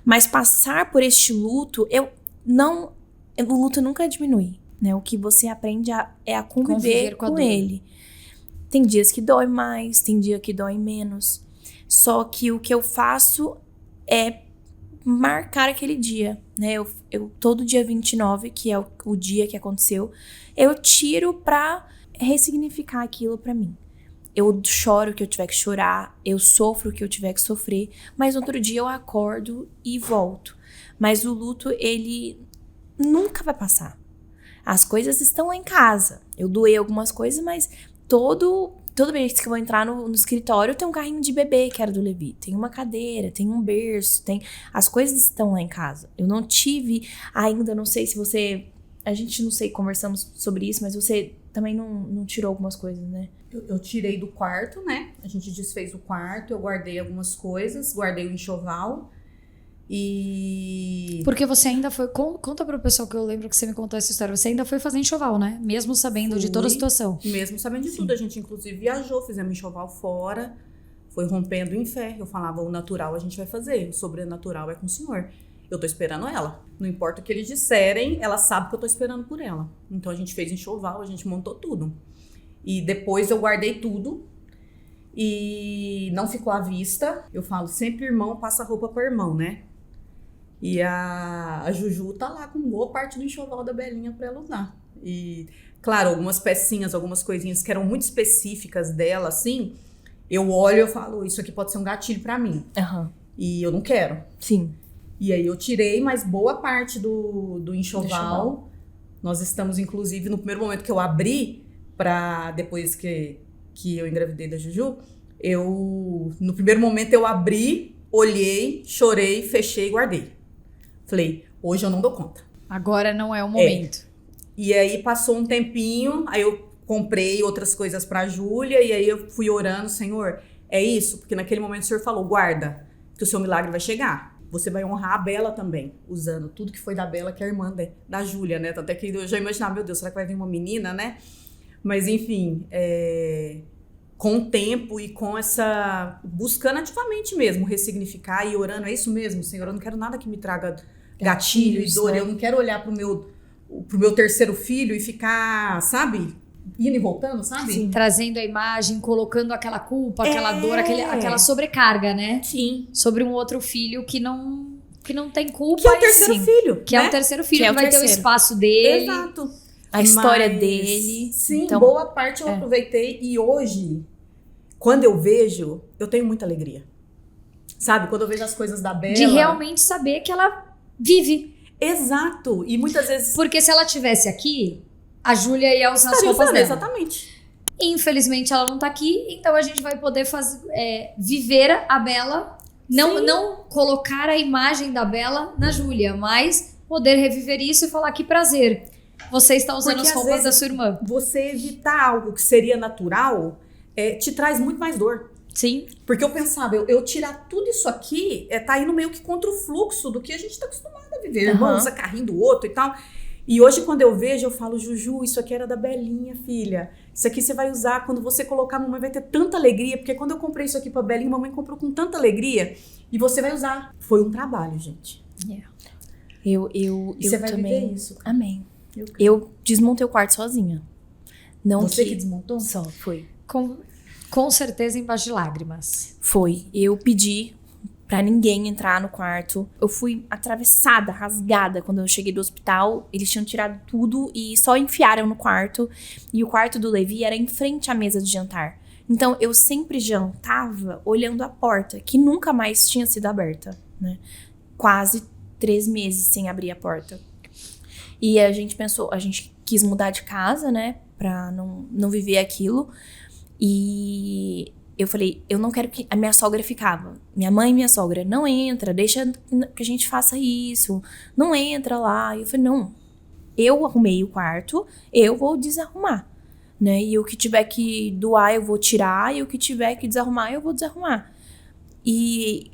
Mas passar por este luto, o luto nunca diminui, né? O que você aprende é a conviver com ele. Tem dias que dói mais, tem dia que dói menos. Só que o que eu faço é marcar aquele dia, né? Eu todo dia 29, que é o dia que aconteceu, eu tiro pra ressignificar aquilo pra mim. Eu choro o que eu tiver que chorar, eu sofro o que eu tiver que sofrer, mas outro dia eu acordo e volto. Mas o luto, ele nunca vai passar. As coisas estão lá em casa. Eu doei algumas coisas, mas toda vez que eu vou entrar no escritório, tem um carrinho de bebê que era do Levi. Tem uma cadeira, tem um berço, as coisas estão lá em casa. Eu não tive ainda, não sei se você... A gente, não sei, conversamos sobre isso, mas você também não tirou algumas coisas, né? Eu tirei do quarto, né? A gente desfez o quarto, eu guardei algumas coisas, guardei o enxoval e... Porque você ainda foi... Conta pro pessoal, que eu lembro que você me contou essa história. Você ainda foi fazer enxoval, né? Mesmo sabendo de toda a situação. Mesmo sabendo de tudo. A gente, inclusive, viajou, fizemos enxoval fora, foi rompendo em fé. Eu falava, o natural a gente vai fazer, o sobrenatural é com o Senhor. Eu tô esperando ela. Não importa o que eles disserem, ela sabe que eu tô esperando por ela. Então a gente fez enxoval, a gente montou tudo. E depois eu guardei tudo e não ficou à vista. Eu falo, sempre irmão passa roupa para irmão, né? E a Juju tá lá com boa parte do enxoval da Belinha pra ela usar. E, claro, algumas pecinhas, algumas coisinhas que eram muito específicas dela, assim, eu olho e eu falo, isso aqui pode ser um gatilho pra mim. Aham. E eu não quero. Sim. E aí eu tirei, mas boa parte do enxoval. Nós estamos, inclusive, no primeiro momento que eu abri, depois que eu engravidei da Juju, no primeiro momento eu abri, olhei, chorei, fechei e guardei. Falei, hoje eu não dou conta. Agora não é o momento. E aí passou um tempinho, aí eu comprei outras coisas pra Júlia, e aí eu fui orando, Senhor, é isso? Porque naquele momento o Senhor falou, guarda, que o seu milagre vai chegar. Você vai honrar a Bela também, usando tudo que foi da Bela, que é a irmã da Júlia, né? Até que eu já imaginava, meu Deus, será que vai vir uma menina, né? Mas enfim, com o tempo e com essa... buscando ativamente mesmo, ressignificar e orando, é isso mesmo, Senhor, eu não quero nada que me traga gatilho e dor, né? eu não quero olhar pro meu terceiro filho e ficar, sabe, indo e voltando, sabe? Sim. Trazendo a imagem, colocando aquela culpa, aquela dor, aquela sobrecarga, né? Sim. Sobre um outro filho que não tem culpa. Que é o terceiro filho, Que né? é o terceiro filho, Que é que o vai ter o terceiro. espaço dele. Exato. A história Mas, dele. Sim, Então, boa parte eu aproveitei e hoje, quando eu vejo, eu tenho muita alegria. Sabe? Quando eu vejo as coisas da Bela... De realmente saber que ela vive. Exato. E muitas vezes... Porque se ela tivesse aqui, a Júlia ia usar as estaria roupas usando, dela. exatamente. Infelizmente ela não tá aqui, então a gente vai poder viver a Bela, não colocar a imagem da Bela na Júlia, mas poder reviver isso e falar que prazer. Você está usando Porque, as às roupas vezes, da sua irmã. Você evitar algo que seria natural te traz muito mais dor. Sim. Porque eu pensava, eu tirar tudo isso aqui tá indo meio que contra o fluxo do que a gente tá acostumado a viver. Irmão usa carrinho do outro e tal. E hoje, quando eu vejo, eu falo, Juju, isso aqui era da Belinha, filha. Isso aqui você vai usar quando você colocar, a mamãe vai ter tanta alegria. Porque quando eu comprei isso aqui pra Belinha, a mamãe comprou com tanta alegria. E você vai usar. Foi um trabalho, gente. Eu você vai também. viver isso. Amém. Eu desmontei o quarto sozinha. Não Você que desmontou? Só, foi. Com certeza embaixo de lágrimas. Foi. Eu pedi pra ninguém entrar no quarto. Eu fui atravessada, rasgada quando eu cheguei do hospital. Eles tinham tirado tudo e só enfiaram no quarto. E o quarto do Levi era em frente à mesa de jantar. Então, eu sempre jantava olhando a porta, que nunca mais tinha sido aberta, né? Quase 3 meses sem abrir a porta. E a gente quis mudar de casa, né? Pra não viver aquilo. E eu falei, eu não quero que... A minha sogra ficava. Minha mãe e minha sogra, não entra, deixa que a gente faça isso. Não entra lá. E eu falei, não. Eu arrumei o quarto, eu vou desarrumar, né? E o que tiver que doar, eu vou tirar. E o que tiver que desarrumar, eu vou desarrumar. E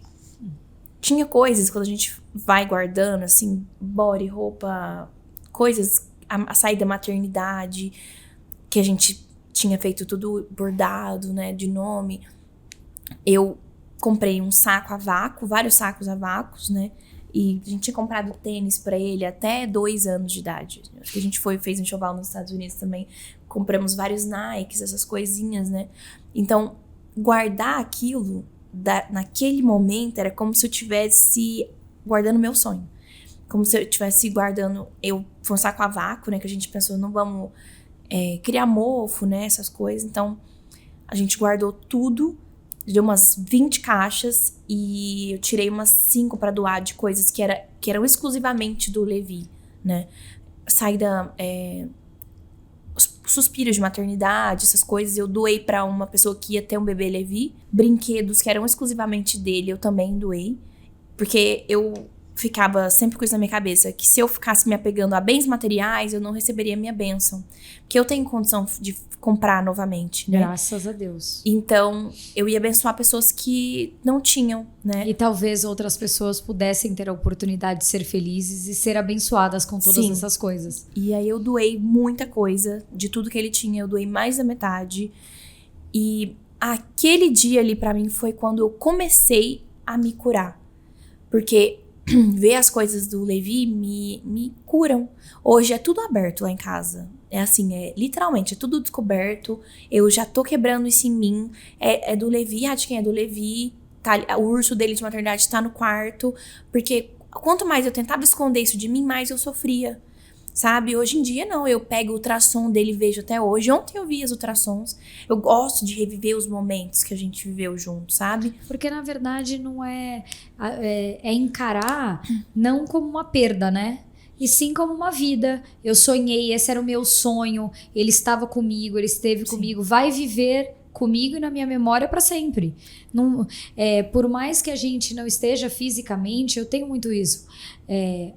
tinha coisas, quando a gente vai guardando, assim, body, roupa, coisas, a saída da maternidade, que a gente tinha feito tudo bordado, né, de nome. Eu comprei um saco a vácuo, vários sacos a vácuos, né, e a gente tinha comprado tênis pra ele até 2 ados de idade. Acho que a gente fez um enxoval nos Estados Unidos também, compramos vários Nikes, essas coisinhas, né. Então, guardar aquilo, naquele momento, era como se eu estivesse guardando meu sonho. Como se eu estivesse guardando... Foi um saco a vácuo, né? Que a gente pensou, não vamos criar mofo, né? Essas coisas. Então, a gente guardou tudo. Deu umas 20 caixas. E eu tirei umas 5 para doar de coisas que eram exclusivamente do Levi, né? Saída... suspiros de maternidade, essas coisas. Eu doei para uma pessoa que ia ter um bebê Levi. Brinquedos que eram exclusivamente dele, eu também doei. Porque eu... ficava sempre com isso na minha cabeça, que se eu ficasse me apegando a bens materiais, eu não receberia minha bênção. Porque eu tenho condição de comprar novamente, né? Graças a Deus. Então, eu ia abençoar pessoas que não tinham, né? E talvez outras pessoas pudessem ter a oportunidade de ser felizes e ser abençoadas com todas Sim. essas coisas. E aí eu doei muita coisa, de tudo que ele tinha, eu doei mais da metade. E aquele dia ali pra mim foi quando eu comecei a me curar. Porque ver as coisas do Levi me curam. Hoje é tudo aberto lá em casa. É assim, literalmente, é tudo descoberto. Eu já tô quebrando isso em mim. É do Levi, de quem é do Levi. Tá, o urso dele de maternidade tá no quarto. Porque quanto mais eu tentava esconder isso de mim, mais eu sofria. sabe? Hoje em dia, não. Eu pego o ultrassom dele e vejo até hoje. Ontem eu vi as ultrassons. Eu gosto de reviver os momentos que a gente viveu junto, sabe? Porque, na verdade, não é encarar não como uma perda, né? E sim como uma vida. Eu sonhei, esse era o meu sonho. Ele estava comigo, ele esteve comigo. Vai viver comigo e na minha memória para sempre. Não, por mais que a gente não esteja fisicamente, eu tenho muito isso.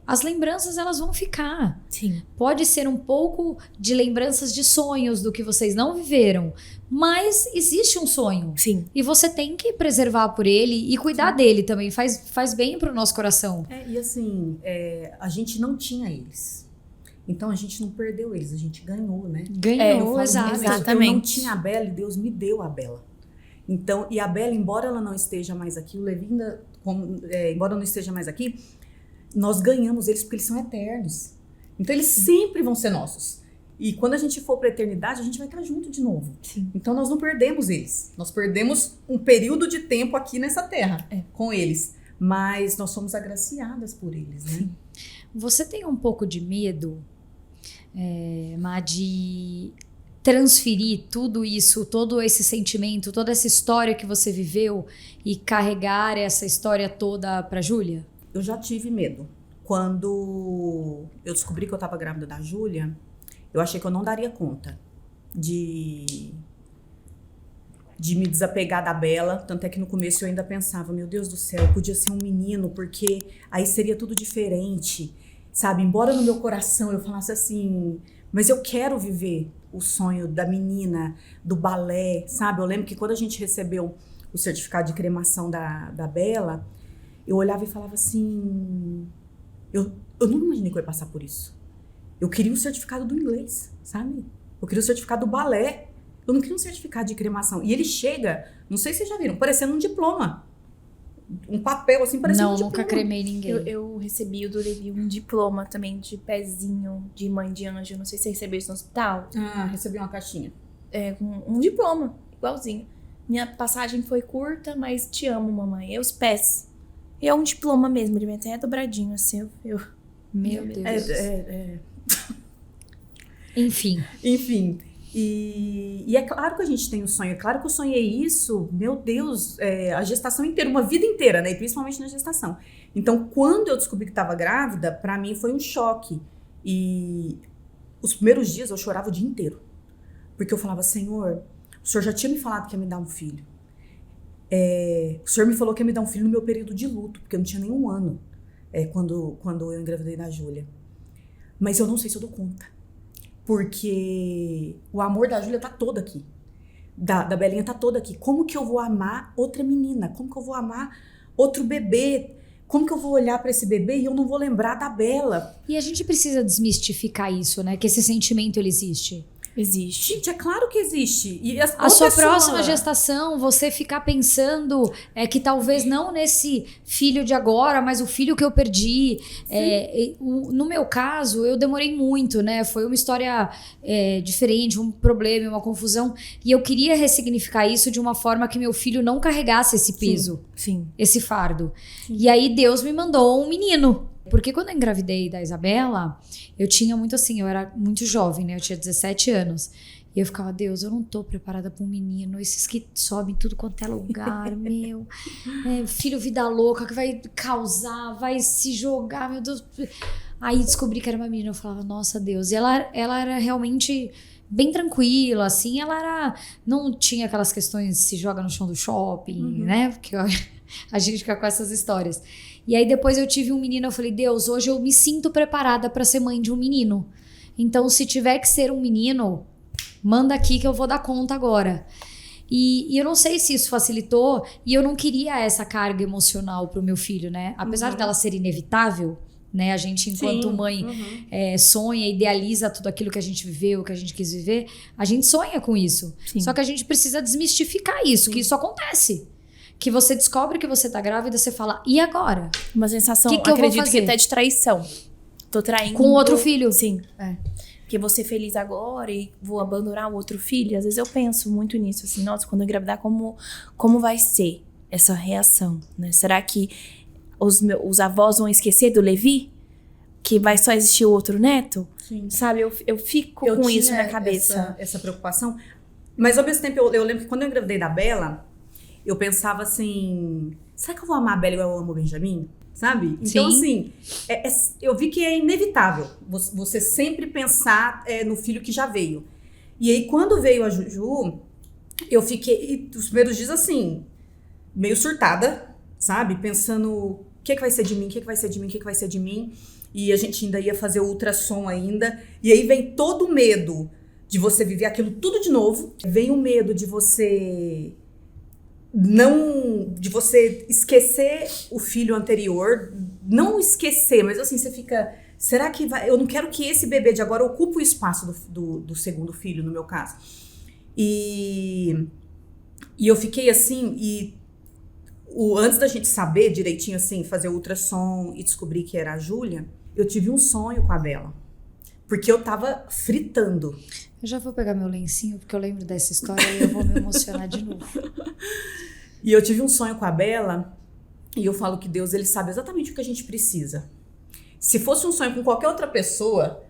As lembranças, elas vão ficar. Sim. Pode ser um pouco de lembranças de sonhos do que vocês não viveram, mas existe um sonho. Sim. E você tem que preservar por ele e cuidar dele também. Faz bem pro nosso coração. E assim, a gente não tinha eles. Então a gente não perdeu eles, a gente ganhou, né? Ganhou, Exatamente. exatamente. Eu não tinha a Bela e Deus me deu a Bela. Então, e a Bela, embora ela não esteja mais aqui, o Levi ainda, embora não esteja mais aqui, nós ganhamos eles porque eles são eternos. Então eles sempre vão ser nossos. E quando a gente for para a eternidade, a gente vai estar junto de novo. Sim. Então nós não perdemos eles. Nós perdemos um período de tempo aqui nessa terra com eles. Mas nós somos agraciadas por eles, né? Sim. Você tem um pouco de medo, Má, de transferir tudo isso, todo esse sentimento, toda essa história que você viveu e carregar essa história toda para Júlia? Eu já tive medo. Quando eu descobri que eu estava grávida da Júlia, eu achei que eu não daria conta de me desapegar da Bela. Tanto é que no começo eu ainda pensava, meu Deus do céu, podia ser um menino, porque aí seria tudo diferente, sabe? Embora no meu coração eu falasse assim, mas eu quero viver o sonho da menina, do balé, sabe? Eu lembro que quando a gente recebeu o certificado de cremação da Bela, eu olhava e falava assim, eu nunca imaginei que eu ia passar por isso. Eu queria o certificado do inglês, sabe? Eu queria o certificado do balé. Eu não queria um certificado de cremação. E ele chega, não sei se vocês já viram, parecendo um diploma. Um papel assim, parecendo um diploma. Não, nunca cremei ninguém. Eu recebi do Levi um diploma também de pezinho de mãe de anjo. Não sei se você recebeu isso no hospital. Ah, recebi uma caixinha. Um diploma, igualzinho. Minha passagem foi curta, mas te amo, mamãe. E os pés. E é um diploma mesmo, ele vem até dobradinho assim. Meu Deus. Enfim. Enfim. E é claro que a gente tem um sonho. É claro que eu sonhei isso, meu Deus, a gestação inteira, uma vida inteira, né? E principalmente na gestação. Então, quando eu descobri que estava grávida, pra mim foi um choque. E os primeiros dias eu chorava o dia inteiro. Porque eu falava, Senhor, o Senhor já tinha me falado que ia me dar um filho. O Senhor me falou que ia me dar um filho no meu período de luto, porque eu não tinha nem um ano quando eu engravidei da Júlia. Mas eu não sei se eu dou conta. Porque o amor da Júlia tá todo aqui. Da Belinha tá todo aqui. Como que eu vou amar outra menina? Como que eu vou amar outro bebê? Como que eu vou olhar pra esse bebê e eu não vou lembrar da Bela? E a gente precisa desmistificar isso, né? Que esse sentimento, ele existe. Existe. Gente, é claro que existe. E a sua próxima gestação, você ficar pensando que talvez não nesse filho de agora, mas o filho que eu perdi. No meu caso, eu demorei muito, né? Foi uma história diferente, um problema, uma confusão. E eu queria ressignificar isso de uma forma que meu filho não carregasse esse peso, Sim. esse fardo. Sim. E aí Deus me mandou um menino. Porque quando eu engravidei da Isabela, eu tinha muito assim, eu era muito jovem, né? Eu tinha 17 anos. E eu ficava, Deus, eu não tô preparada pra um menino. Esses que sobem tudo quanto é lugar, meu. Filho vida louca, que vai causar, vai se jogar, meu Deus. Aí descobri que era uma menina, eu falava, nossa Deus. E ela era realmente bem tranquila, assim. Não tinha aquelas questões de se joga no chão do shopping, né? Porque a gente fica com essas histórias. E aí depois eu tive um menino, eu falei, Deus, hoje eu me sinto preparada pra ser mãe de um menino. Então, se tiver que ser um menino, manda aqui que eu vou dar conta agora. E eu não sei se isso facilitou, e eu não queria essa carga emocional pro meu filho, né? Apesar dela ser inevitável, né? A gente, enquanto mãe, sonha, idealiza tudo aquilo que a gente viveu, que a gente quis viver, a gente sonha com isso. Sim. Só que a gente precisa desmistificar isso, que isso acontece. Que você descobre que você tá grávida, você fala, e agora? Uma sensação, que eu vou acredito que fazer? até de traição. Tô traindo. Com outro filho? Sim. Porque vou ser feliz agora e vou abandonar o outro filho. Às vezes eu penso muito nisso, assim, nossa, quando eu engravidar, como vai ser essa reação, né? Será que os avós vão esquecer do Levi? que vai só existir o outro neto? Sim. Sabe, eu fico Eu com tinha isso na cabeça. essa preocupação. Mas ao mesmo tempo, eu lembro que quando eu engravidei da Bela, eu pensava assim, será que eu vou amar a Bela igual eu amo o Benjamin? Sabe? Então, Sim. assim, eu vi que é inevitável você sempre pensar no filho que já veio. E aí, quando veio a Juju, eu fiquei, os primeiros dias, assim, meio surtada, sabe? Pensando, o que vai ser de mim? O que vai ser de mim? O que vai ser de mim? E a gente ainda ia fazer o ultrassom ainda. E aí vem todo o medo de você viver aquilo tudo de novo. Vem o medo de você de você esquecer o filho anterior. Não esquecer, mas assim, você fica... Será que vai... Eu não quero que esse bebê de agora ocupe o espaço do segundo filho, no meu caso. E eu fiquei assim, antes da gente saber direitinho, assim, fazer o ultrassom e descobrir que era a Júlia, eu tive um sonho com a Bela. Porque eu tava fritando. Eu já vou pegar meu lencinho, porque eu lembro dessa história e eu vou me emocionar de novo. E eu tive um sonho com a Bela, e eu falo que Deus, ele sabe exatamente o que a gente precisa. Se fosse um sonho com qualquer outra pessoa,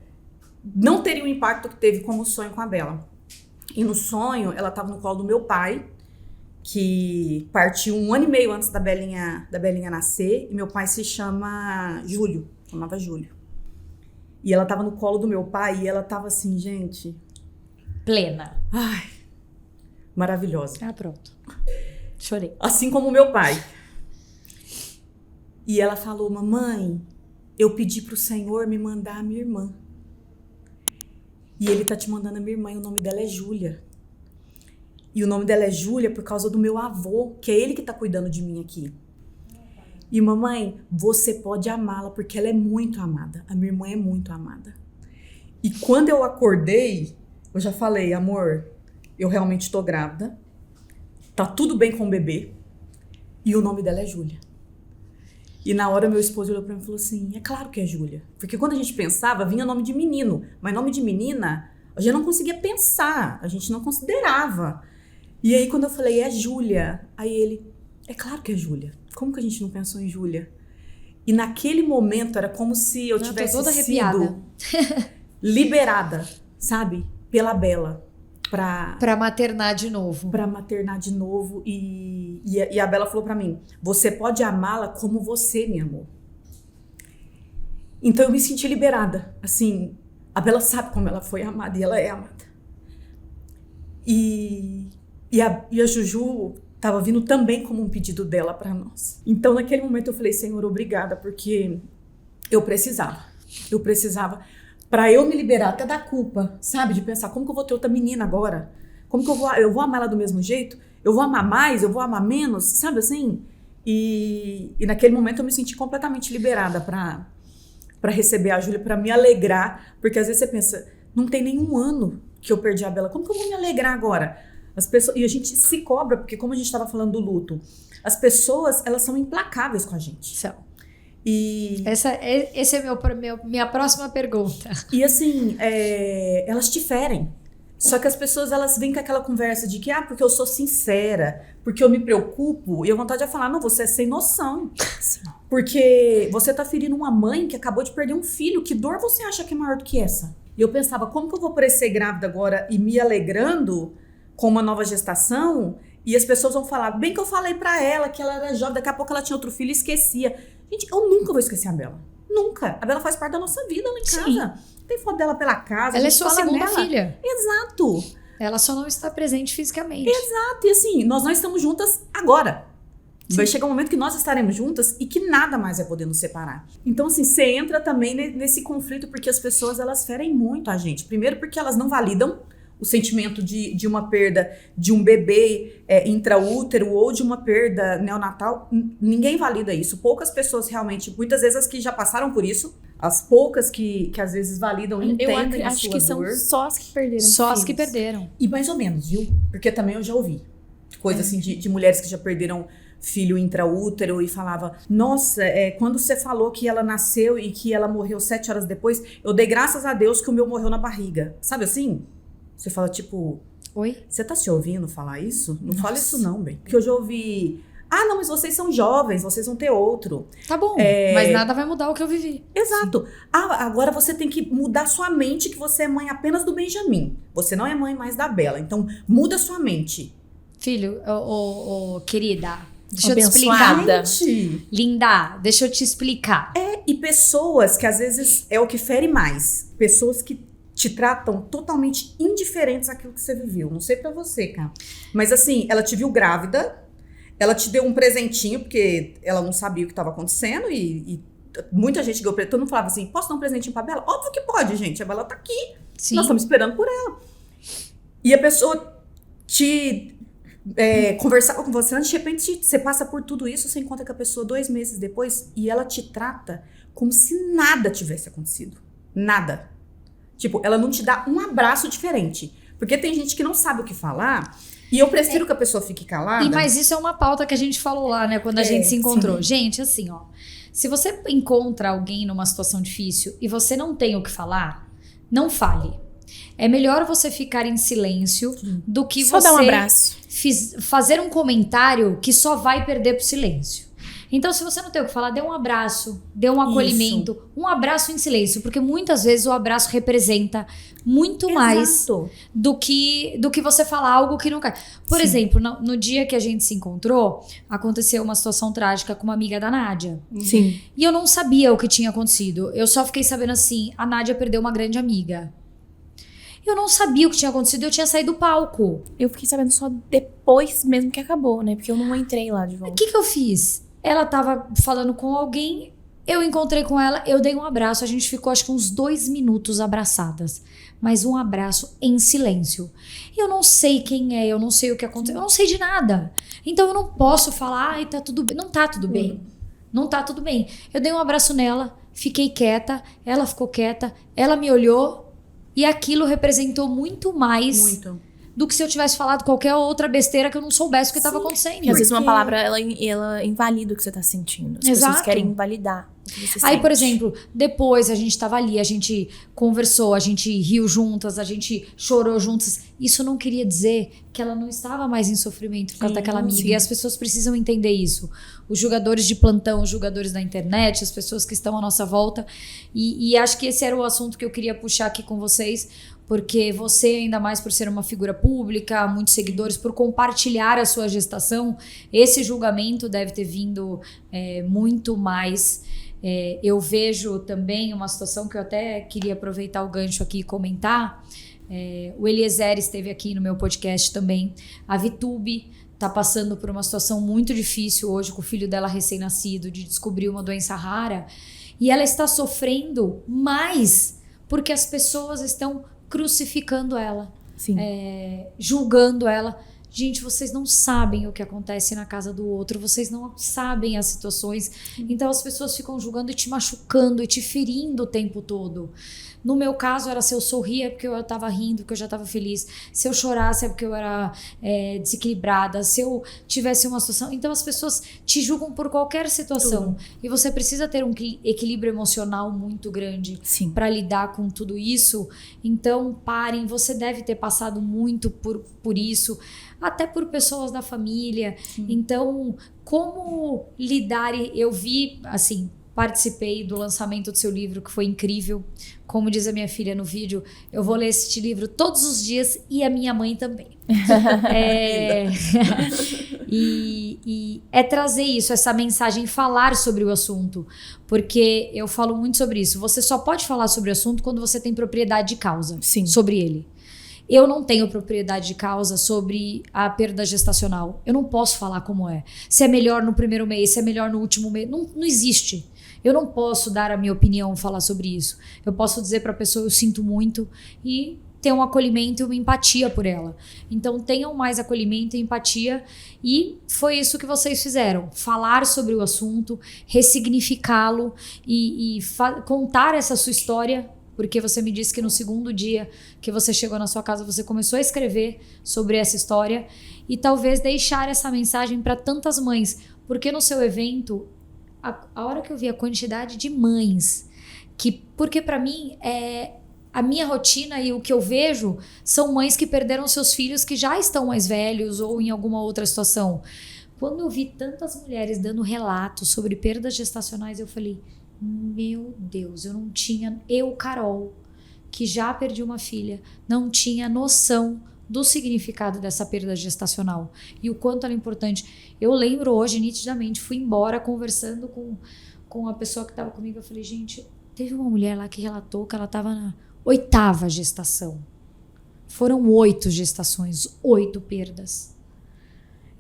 não teria o impacto que teve como o sonho com a Bela. E no sonho, ela estava no colo do meu pai, que partiu 1 ano e meio antes da Belinha nascer, e meu pai se chamava Júlio. E ela estava no colo do meu pai, e ela estava assim, gente... Plena. Ai, maravilhosa. Ah, pronto. Chorei. Assim como o meu pai. E ela falou, mamãe, eu pedi pro Senhor me mandar a minha irmã. E ele tá te mandando a minha irmã, e o nome dela é Júlia. E o nome dela é Júlia por causa do meu avô, que é ele que tá cuidando de mim aqui. E mamãe, você pode amá-la, porque ela é muito amada. A minha irmã é muito amada. E quando eu acordei, eu já falei, amor, eu realmente tô grávida. Tá tudo bem com o bebê. E o nome dela é Júlia. E na hora meu esposo olhou pra mim e falou assim, é claro que é Júlia. Porque quando a gente pensava, vinha nome de menino. Mas nome de menina, a gente não conseguia pensar. A gente não considerava. E aí quando eu falei, é Júlia. Aí ele, é claro que é Júlia. Como que a gente não pensou em Júlia? E naquele momento era como se eu tivesse toda sido arrepiada. liberada, sabe? Pela Bela. Pra maternar de novo. Pra maternar de novo. E a Bela falou pra mim, você pode amá-la como você me amou. Então eu me senti liberada. Assim, a Bela sabe como ela foi amada e ela é amada. E a Juju tava vindo também como um pedido dela pra nós. Então naquele momento eu falei, Senhor, obrigada, porque eu precisava. Pra eu me liberar até da culpa, sabe? De pensar, como que eu vou ter outra menina agora? Como que eu vou amar ela do mesmo jeito? Eu vou amar mais? Eu vou amar menos? Sabe assim? E naquele momento eu me senti completamente liberada pra receber a Júlia, pra me alegrar. Porque às vezes você pensa, não tem nenhum ano que eu perdi a Bela. Como que eu vou me alegrar agora? As pessoas, e a gente se cobra, porque como a gente estava falando do luto, as pessoas, elas são implacáveis com a gente. São. E Essa é minha próxima pergunta. E assim, elas te ferem. Só que as pessoas, elas vêm com aquela conversa de que, porque eu sou sincera, porque eu me preocupo, e a vontade é falar, não, você é sem noção. Sim. Porque você tá ferindo uma mãe que acabou de perder um filho, que dor você acha que é maior do que essa? E eu pensava, como que eu vou parecer grávida agora e me alegrando com uma nova gestação, e as pessoas vão falar, bem que eu falei pra ela que ela era jovem, daqui a pouco ela tinha outro filho e esquecia. Gente, eu nunca vou esquecer a Bela. Nunca. A Bela faz parte da nossa vida lá em casa. Tem foto dela pela casa. Ela é sua segunda nela. filha. Exato. Ela só não está presente fisicamente. Exato. E assim, nós não estamos juntas agora. Sim. Vai chegar um momento que nós estaremos juntas e que nada mais vai poder nos separar. Então, assim, você entra também nesse conflito, porque as pessoas, elas ferem muito a gente. Primeiro porque elas não validam o sentimento de uma perda de um bebê intraútero ou de uma perda neonatal. Ninguém valida isso. Poucas pessoas realmente, muitas vezes as que já passaram por isso, as poucas que às vezes validam, entendem Eu a acho sua que são dor. só as que perderam. Só as filhos. que perderam. E mais ou menos, viu? Porque também eu já ouvi coisa assim de mulheres que já perderam filho intraútero e falava, nossa, quando você falou que ela nasceu e que ela morreu 7 horas depois, eu dei graças a Deus que o meu morreu na barriga. Sabe assim? Você fala tipo, Oi? você tá se ouvindo falar isso? Não Nossa. fala isso não, bem. Porque eu já ouvi, Ah, não, mas vocês são jovens, vocês vão ter outro. Tá bom, mas nada vai mudar o que eu vivi. Exato. Ah, agora você tem que mudar sua mente que você é mãe apenas do Benjamin. Você não é mãe mais da Bela. Então, muda sua mente. Filho, querida, deixa eu te explicar. Abençoada. Gente. Linda, deixa eu te explicar. E pessoas que às vezes é o que fere mais. Pessoas que te tratam totalmente indiferentes àquilo que você viveu. Não sei pra você, cara. Mas assim, ela te viu grávida, ela te deu um presentinho, porque ela não sabia o que estava acontecendo e muita gente ganhou. Todo mundo falava assim, posso dar um presentinho pra Bela? Óbvio que pode, gente. A Bela tá aqui. Sim. Nós estamos esperando por ela. E a pessoa conversava com você, de repente você passa por tudo isso, você encontra com a pessoa 2 meses depois e ela te trata como se nada tivesse acontecido. Nada. Tipo, ela não te dá um abraço diferente. Porque tem gente que não sabe o que falar e eu prefiro que a pessoa fique calada. Mas isso é uma pauta que a gente falou lá, né, quando a gente se encontrou. Sim. Gente, assim, ó, se você encontra alguém numa situação difícil e você não tem o que falar, não fale. É melhor você ficar em silêncio do que Só você dar um abraço. fazer um comentário que só vai perder pro silêncio. Então, se você não tem o que falar, dê um abraço, dê um acolhimento, um abraço em silêncio, porque muitas vezes o abraço representa muito mais do que você falar algo que não cai. Por exemplo, no dia que a gente se encontrou, aconteceu uma situação trágica com uma amiga da Nádia. Sim. E eu não sabia o que tinha acontecido. Eu só fiquei sabendo assim, a Nádia perdeu uma grande amiga. Eu não sabia o que tinha acontecido, eu tinha saído do palco. Eu fiquei sabendo só depois mesmo que acabou, né? Porque eu não entrei lá de O volta. que eu fiz? Ela tava falando com alguém, eu encontrei com ela, eu dei um abraço, a gente ficou acho que uns 2 minutos abraçadas. Mas um abraço em silêncio. Eu não sei quem é, eu não sei o que aconteceu, eu não sei de nada. Então eu não posso falar, ai, tá tudo bem. Não tá tudo bem. Não tá tudo bem. Eu dei um abraço nela, fiquei quieta, ela ficou quieta, ela me olhou e aquilo representou muito mais do que se eu tivesse falado qualquer outra besteira que eu não soubesse o que estava acontecendo. Porque às vezes uma palavra, ela invalida o que você tá sentindo. As pessoas querem invalidar o que você Aí, sente. por exemplo, depois a gente tava ali, a gente conversou, a gente riu juntas, a gente chorou juntas. Isso não queria dizer que ela não estava mais em sofrimento por causa daquela amiga. Sim. E as pessoas precisam entender isso. Os jogadores de plantão, os jogadores da internet, as pessoas que estão à nossa volta. E acho que esse era o assunto que eu queria puxar aqui com vocês, porque você, ainda mais por ser uma figura pública, muitos seguidores, por compartilhar a sua gestação, esse julgamento deve ter vindo muito mais. Eu vejo também uma situação que eu até queria aproveitar o gancho aqui e comentar. O Eliezer esteve aqui no meu podcast também. A Vitube está passando por uma situação muito difícil hoje com o filho dela recém-nascido, de descobrir uma doença rara. E ela está sofrendo mais porque as pessoas estão crucificando ela, Sim. julgando ela. Gente, vocês não sabem o que acontece na casa do outro, vocês não sabem as situações. Então as pessoas ficam julgando e te machucando e te ferindo o tempo todo. No meu caso, era se eu sorria porque eu tava rindo, porque eu já tava feliz. Se eu chorasse é porque eu era desequilibrada. Se eu tivesse uma situação... Então as pessoas te julgam por qualquer situação. E você precisa ter um equilíbrio emocional muito grande para lidar com tudo isso. Então, parem. Você deve ter passado muito por isso. Até por pessoas da família. Então, como lidar? Eu vi, assim... Participei do lançamento do seu livro, que foi incrível. Como diz a minha filha no vídeo, eu vou ler este livro todos os dias e a minha mãe também. E é trazer isso, essa mensagem, falar sobre o assunto. Porque eu falo muito sobre isso. Você só pode falar sobre o assunto quando você tem propriedade de causa sobre ele. Eu não tenho propriedade de causa sobre a perda gestacional. Eu não posso falar como é. Se é melhor no primeiro mês, se é melhor no último mês. Não existe. Eu não posso dar a minha opinião, falar sobre isso. Eu posso dizer para a pessoa, eu sinto muito, e ter um acolhimento e uma empatia por ela. Então tenham mais acolhimento e empatia, e foi isso que vocês fizeram. Falar sobre o assunto, ressignificá-lo e contar essa sua história. Porque você me disse que no segundo dia que você chegou na sua casa, você começou a escrever sobre essa história e talvez deixar essa mensagem para tantas mães. Porque no seu evento, a hora que eu vi a quantidade de mães, porque para mim, a minha rotina e o que eu vejo são mães que perderam seus filhos que já estão mais velhos ou em alguma outra situação. quando eu vi tantas mulheres dando relatos sobre perdas gestacionais, eu falei, meu Deus, Carol, que já perdi uma filha, não tinha noção do significado dessa perda gestacional e o quanto ela é importante. Eu lembro hoje, nitidamente, fui embora conversando com a pessoa que estava comigo, eu falei, gente, teve uma mulher lá que relatou que ela estava na 8ª gestação. Foram 8 gestações, 8 perdas.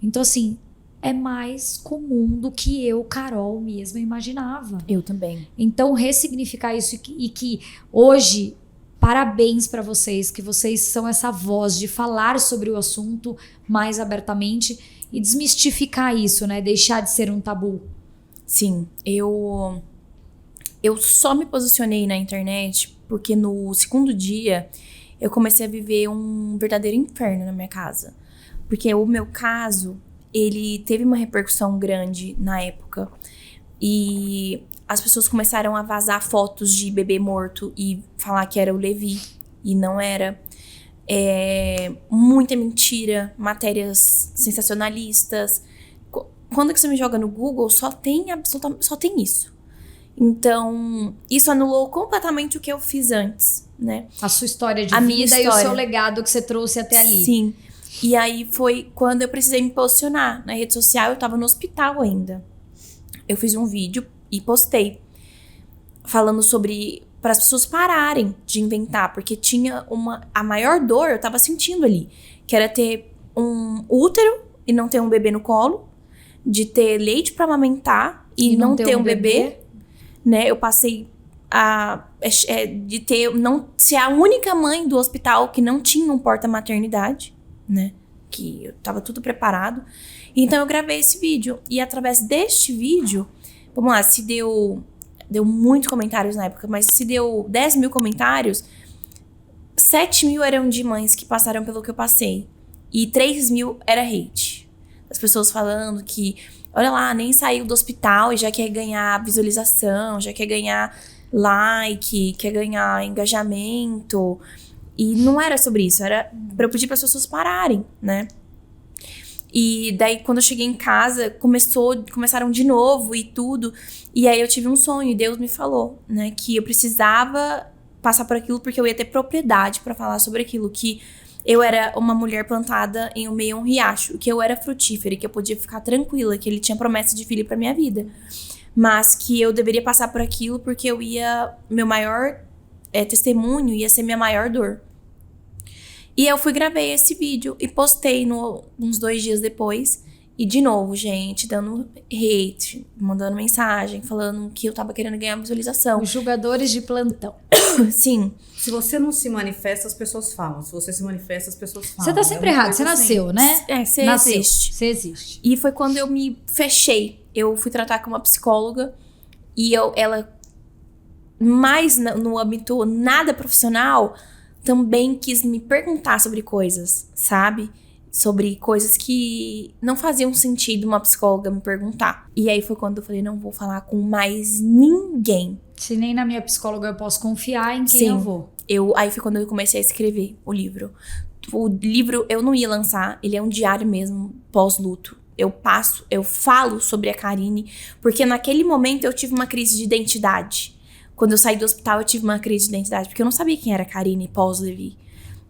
Então, assim, é mais comum do que eu, Carol, mesma imaginava. Eu também. Então, ressignificar isso e que hoje, parabéns para vocês, que vocês são essa voz de falar sobre o assunto mais abertamente e desmistificar isso, né? Deixar de ser um tabu. Sim, eu só me posicionei na internet porque no 2º dia eu comecei a viver um verdadeiro inferno na minha casa. Porque o meu caso, ele teve uma repercussão grande na época. E as pessoas começaram a vazar fotos de bebê morto e falar que era o Levi. E não era. Muita mentira, matérias sensacionalistas. Quando que você me joga no Google, só tem isso. Então, isso anulou completamente o que eu fiz antes, né? A sua história de A minha vida e o história. seu legado que você trouxe até ali. Sim. E aí foi quando eu precisei me posicionar. Na rede social, eu tava no hospital ainda. Eu fiz um vídeo e postei. Falando sobre... para as pessoas pararem de inventar. Porque tinha a maior dor eu tava sentindo ali. Que era ter um útero e não ter um bebê no colo. De ter leite pra amamentar e não ter um bebê. Né? Eu passei de ser a única mãe do hospital que não tinha um porta-maternidade, né? Que eu tava tudo preparado. Então eu gravei esse vídeo. E através deste vídeo, vamos lá, se deu muitos comentários na época, mas se deu 10 mil comentários, 7 mil eram de mães que passaram pelo que eu passei. E 3 mil era hate. As pessoas falando que, olha lá, nem saiu do hospital e já quer ganhar visualização, já quer ganhar like, quer ganhar engajamento. E não era sobre isso, era pra eu pedir para as pessoas pararem, né? E daí, quando eu cheguei em casa, começaram de novo e tudo. E aí eu tive um sonho e Deus me falou, né? Que eu precisava passar por aquilo porque eu ia ter propriedade para falar sobre aquilo. Que eu era uma mulher plantada em meio a um riacho, que eu era frutífera e que eu podia ficar tranquila, que ele tinha promessa de filho pra minha vida. Mas que eu deveria passar por aquilo porque meu maior testemunho ia ser minha maior dor. E eu gravei esse vídeo e postei uns 2 dias depois. E de novo, gente, dando hate, mandando mensagem, falando que eu tava querendo ganhar visualização. Os julgadores de plantão. Sim. Se você não se manifesta, as pessoas falam. Se você se manifesta, as pessoas falam. Você tá sempre errado, você nasceu, né? Você Nasceu. existe. Você existe. E foi quando eu me fechei. Eu fui tratar com uma psicóloga e ela, mais no âmbito nada profissional, também quis me perguntar sobre coisas, sabe? Sobre coisas que não faziam sentido uma psicóloga me perguntar. E aí foi quando eu falei, não vou falar com mais ninguém. Se nem na minha psicóloga eu posso confiar, em quem Sim. eu vou? Aí foi quando eu comecei a escrever o livro. O livro eu não ia lançar, ele é um diário mesmo, pós-luto. Eu falo sobre a Karine, porque naquele momento eu tive uma crise de identidade. Quando eu saí do hospital, eu tive uma crise de identidade, porque eu não sabia quem era a Karine pós-Levi.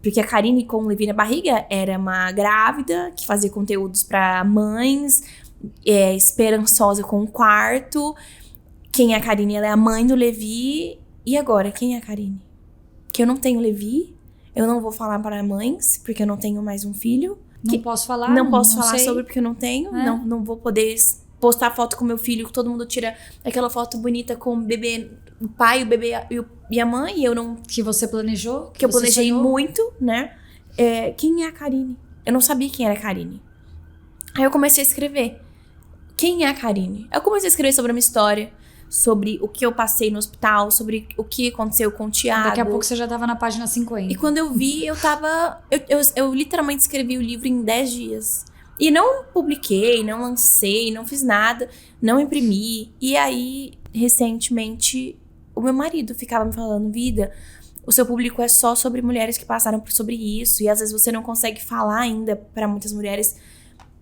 Porque a Karine com o Levi na barriga era uma grávida que fazia conteúdos pra mães, esperançosa com o quarto. Quem é a Karine? Ela é a mãe do Levi. E agora, quem é a Karine? Que eu não tenho Levi, eu não vou falar para mães, porque eu não tenho mais um filho. Não posso falar? Não posso falar sei. sobre porque eu não tenho. É. Não vou poder postar foto com meu filho, todo mundo tira aquela foto bonita com o bebê, o pai, o bebê e a mãe, e eu não... Que você planejou? Que eu você planejei sonhou? muito, né? Quem é a Karine? Eu não sabia quem era a Karine. Aí eu comecei a escrever. Quem é a Karine? Eu comecei a escrever sobre a minha história, sobre o que eu passei no hospital, sobre o que aconteceu com o Thiago. Daqui a pouco você já tava na página 50. E quando eu vi, eu literalmente escrevi o livro em 10 dias. E não publiquei, não lancei, não fiz nada, não imprimi. E aí, recentemente, o meu marido ficava me falando, Vida, o seu público é só sobre mulheres que passaram sobre isso. E às vezes você não consegue falar ainda para muitas mulheres,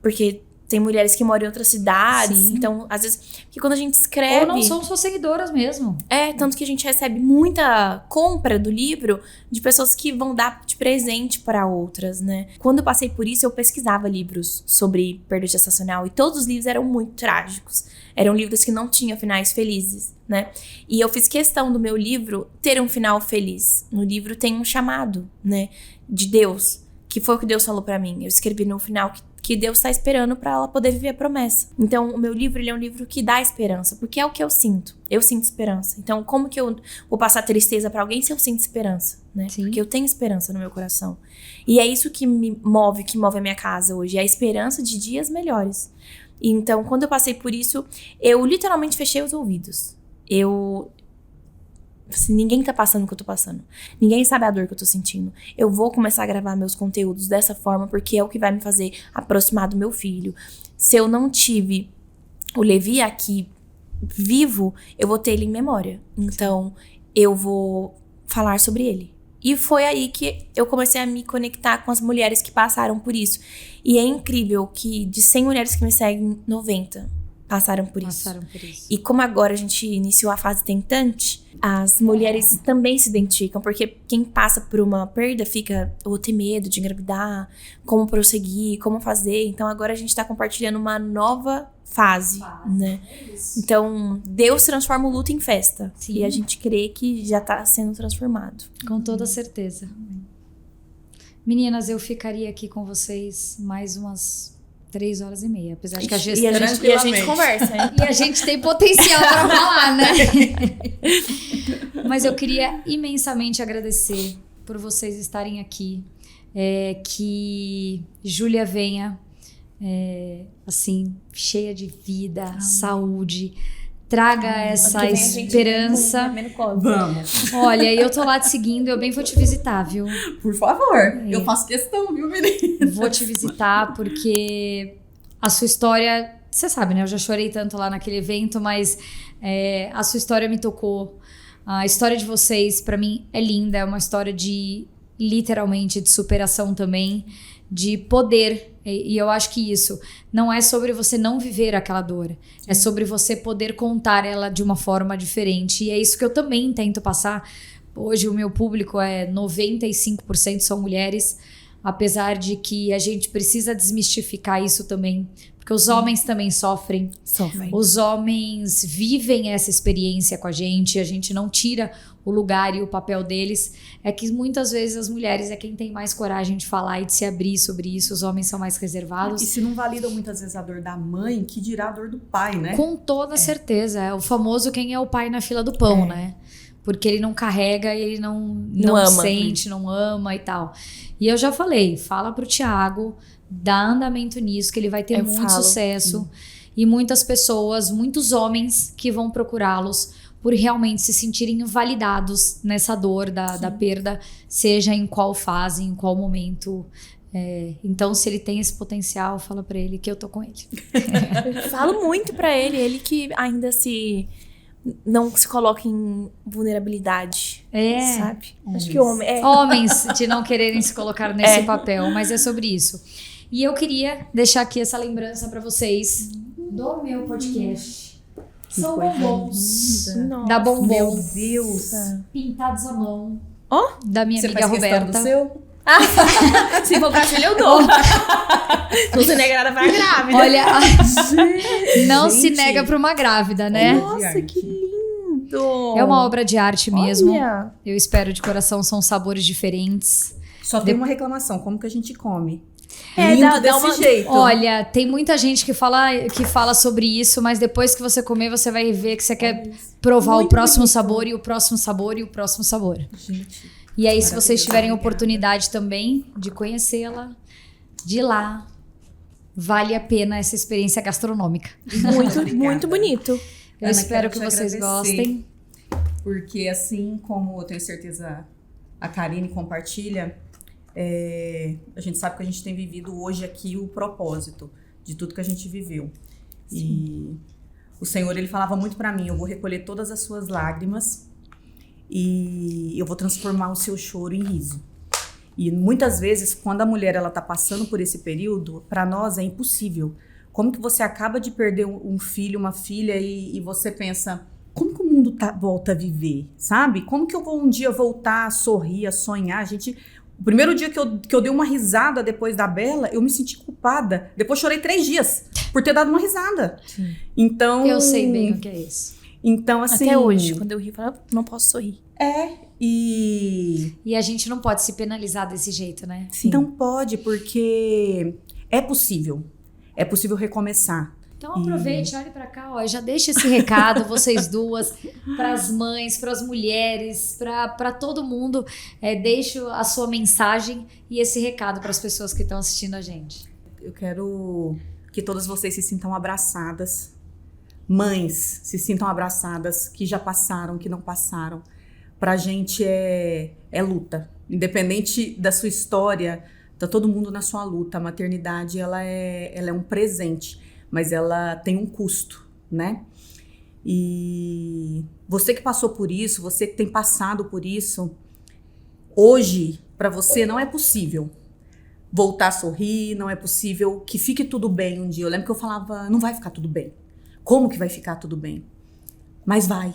porque Tem mulheres que moram em outras cidades. Sim. Então, às vezes... Porque quando a gente escreve... Ou não são suas seguidoras mesmo. Tanto que a gente recebe muita compra do livro de pessoas que vão dar de presente para outras, né? Quando eu passei por isso, eu pesquisava livros sobre perda gestacional. E todos os livros eram muito trágicos. Eram livros que não tinham finais felizes, né? E eu fiz questão do meu livro ter um final feliz. No livro tem um chamado, né? De Deus. Que foi o que Deus falou pra mim. Eu escrevi no final que Deus tá esperando pra ela poder viver a promessa. Então, o meu livro, ele é um livro que dá esperança. Porque é o que eu sinto. Eu sinto esperança. Então, como que eu vou passar tristeza pra alguém se eu sinto esperança, né? Sim. Porque eu tenho esperança no meu coração. E é isso que me move, que move a minha casa hoje. É a esperança de dias melhores. Então, quando eu passei por isso, eu literalmente fechei os ouvidos. Assim, ninguém tá passando o que eu tô passando. Ninguém sabe a dor que eu tô sentindo. Eu vou começar a gravar meus conteúdos dessa forma porque é o que vai me fazer aproximar do meu filho. Se eu não tive o Levi aqui vivo, eu vou ter ele em memória. Então, eu vou falar sobre ele. E foi aí que eu comecei a me conectar com as mulheres que passaram por isso. E é incrível que de 100 mulheres que me seguem, 90 passaram por isso. E como agora a gente iniciou a fase tentante, as mulheres também se identificam, porque quem passa por uma perda fica ou tem medo de engravidar, como prosseguir, como fazer. Então agora a gente tá compartilhando uma nova fase, né? Então Deus transforma o luto em festa. Sim. E a gente crê que já tá sendo transformado. Com toda certeza. Meninas, eu ficaria aqui com vocês mais umas 3h30, apesar de que a E a gente conversa, né? E a gente tem potencial para falar, né? Mas eu queria imensamente agradecer por vocês estarem aqui. Que Júlia venha, assim, cheia de vida, saúde. Traga essa esperança. Vamos. Olha, eu tô lá te seguindo, eu bem vou te visitar, viu? Por favor, eu faço questão, viu, menina? Vou te visitar porque a sua história, você sabe, né? Eu já chorei tanto lá naquele evento, mas a sua história me tocou. A história de vocês, pra mim, é linda. É uma história de, literalmente, de superação também, de poder. E eu acho que isso não é sobre você não viver aquela dor. É sobre você poder contar ela de uma forma diferente. E é isso que eu também tento passar. Hoje o meu público 95% são mulheres. Apesar de que a gente precisa desmistificar isso também. Porque os homens também sofrem. Os homens vivem essa experiência com a gente não tira o lugar e o papel deles. É que muitas vezes as mulheres é quem tem mais coragem de falar e de se abrir sobre isso. Os homens são mais reservados. E se não validam muitas vezes a dor da mãe, que dirá a dor do pai, né? Com toda certeza. É o famoso quem é o pai na fila do pão, né? Porque ele não carrega, ele não ama. Sente, não ama e tal. E eu já falei, fala pro Thiago, dá andamento nisso, que ele vai ter muito sucesso. E muitas pessoas, muitos homens que vão procurá-los por realmente se sentirem validados nessa dor da perda, seja em qual fase, em qual momento. Então, se ele tem esse potencial, fala pra ele que eu tô com ele. Falo muito pra ele que ainda não se coloca em vulnerabilidade, sabe? Acho que homens de não quererem se colocar nesse papel, mas é sobre isso. E eu queria deixar aqui essa lembrança pra vocês do meu podcast. São bombons da Bombom. Meu Deus. Pintados à mão. Da minha amiga Roberta. Do seu? Se for pra filho, eu dou. Não se nega nada pra grávida. Olha, não se nega pra uma grávida, né? Nossa, que lindo. É uma obra de arte mesmo. Olha. Eu espero de coração, são sabores diferentes. Só tem uma reclamação, como que a gente come? Lindo desse jeito. Olha, tem muita gente que fala sobre isso, mas depois que você comer, você vai ver que você quer provar o próximo sabor e o próximo sabor e o próximo sabor. Gente. E aí, se vocês tiverem oportunidade também de conhecê-la, de ir lá, vale a pena essa experiência gastronômica. Muito bonito. Eu espero que vocês gostem. Porque assim como eu tenho certeza a Karine compartilha, a gente sabe que a gente tem vivido hoje aqui o propósito de tudo que a gente viveu. Sim. E o Senhor, ele falava muito pra mim, eu vou recolher todas as suas lágrimas e eu vou transformar o seu choro em riso. E muitas vezes, quando a mulher ela tá passando por esse período, para nós é impossível, Como que você acaba de perder um filho, uma filha e você pensa, como que o mundo volta a viver, sabe? Como que eu vou um dia voltar a sorrir, a sonhar? O primeiro dia que eu dei uma risada depois da Bela, eu me senti culpada. Depois chorei 3 dias por ter dado uma risada. Sim. Então... Eu sei bem o que é isso. Então, assim... Até hoje, quando eu rio, eu falo, não posso sorrir. E a gente não pode se penalizar desse jeito, né? Sim. Não pode, porque é possível. É possível recomeçar. Então aproveite, olhe pra cá, ó, já deixa esse recado, vocês duas, pras mães, pras mulheres, pra todo mundo. Deixo a sua mensagem e esse recado pras pessoas que estão assistindo a gente. Eu quero que todas vocês se sintam abraçadas. Mães se sintam abraçadas, que já passaram, que não passaram. Pra gente é luta. Independente da sua história, tá todo mundo na sua luta. A maternidade, ela é um presente, mas ela tem um custo, né? E você que passou por isso, você que tem passado por isso, hoje, pra você, não é possível voltar a sorrir, não é possível que fique tudo bem um dia. Eu lembro que eu falava, não vai ficar tudo bem. Como que vai ficar tudo bem? Mas vai.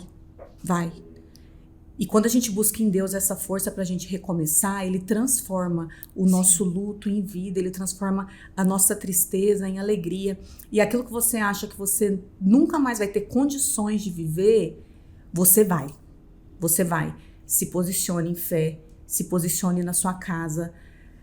E quando a gente busca em Deus essa força pra gente recomeçar, Ele transforma o nosso luto em vida, Ele transforma a nossa tristeza em alegria. E aquilo que você acha que você nunca mais vai ter condições de viver, você vai. Você vai. Se posicione em fé, se posicione na sua casa.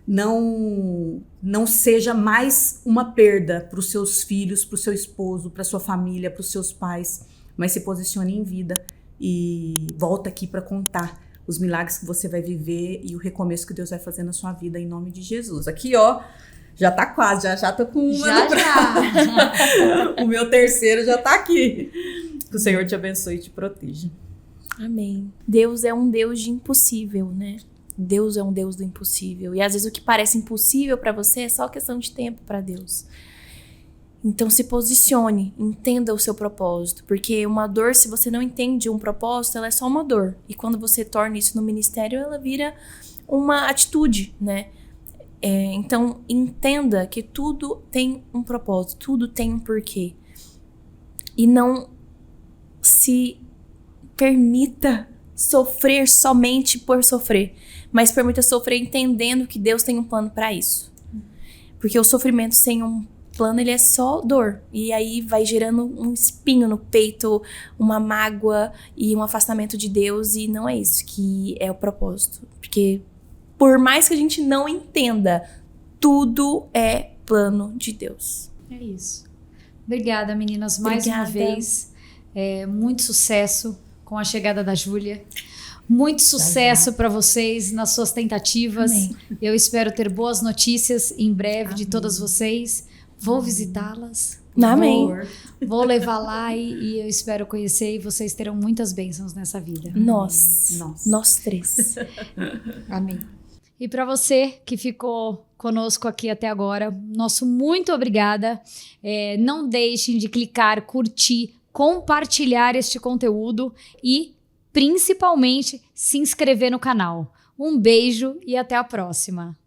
Não seja mais uma perda para os seus filhos, para o seu esposo, para sua família, para os seus pais, mas se posicione em vida. E volta aqui para contar os milagres que você vai viver e o recomeço que Deus vai fazer na sua vida, em nome de Jesus. Aqui, ó, já tá quase, já tô com uma Já. O meu terceiro já tá aqui. Que o Senhor te abençoe e te proteja. Amém. Deus é um Deus de impossível, né? Deus é um Deus do impossível. E às vezes o que parece impossível para você é só questão de tempo para Deus. Então se posicione, entenda o seu propósito, porque uma dor, se você não entende um propósito, ela é só uma dor. E quando você torna isso no ministério, ela vira uma atitude, né? Então entenda que tudo tem um propósito, tudo tem um porquê. E não se permita sofrer somente por sofrer, mas permita sofrer entendendo que Deus tem um plano para isso. Porque o sofrimento sem um plano, ele é só dor. E aí vai gerando um espinho no peito, uma mágoa e um afastamento de Deus. E não é isso que é o propósito. Porque por mais que a gente não entenda, tudo é plano de Deus. É isso. Obrigada, meninas, mais uma vez. Muito sucesso com a chegada da Júlia. Muito sucesso para vocês nas suas tentativas. Amém. Eu espero ter boas notícias em breve de todas vocês. Vou visitá-las. Amém. Vou levar lá e eu espero conhecer, e vocês terão muitas bênçãos nessa vida. Nós 3. Amém. E para você que ficou conosco aqui até agora, nosso muito obrigada. Não deixem de clicar, curtir, compartilhar este conteúdo e, principalmente, se inscrever no canal. Um beijo e até a próxima.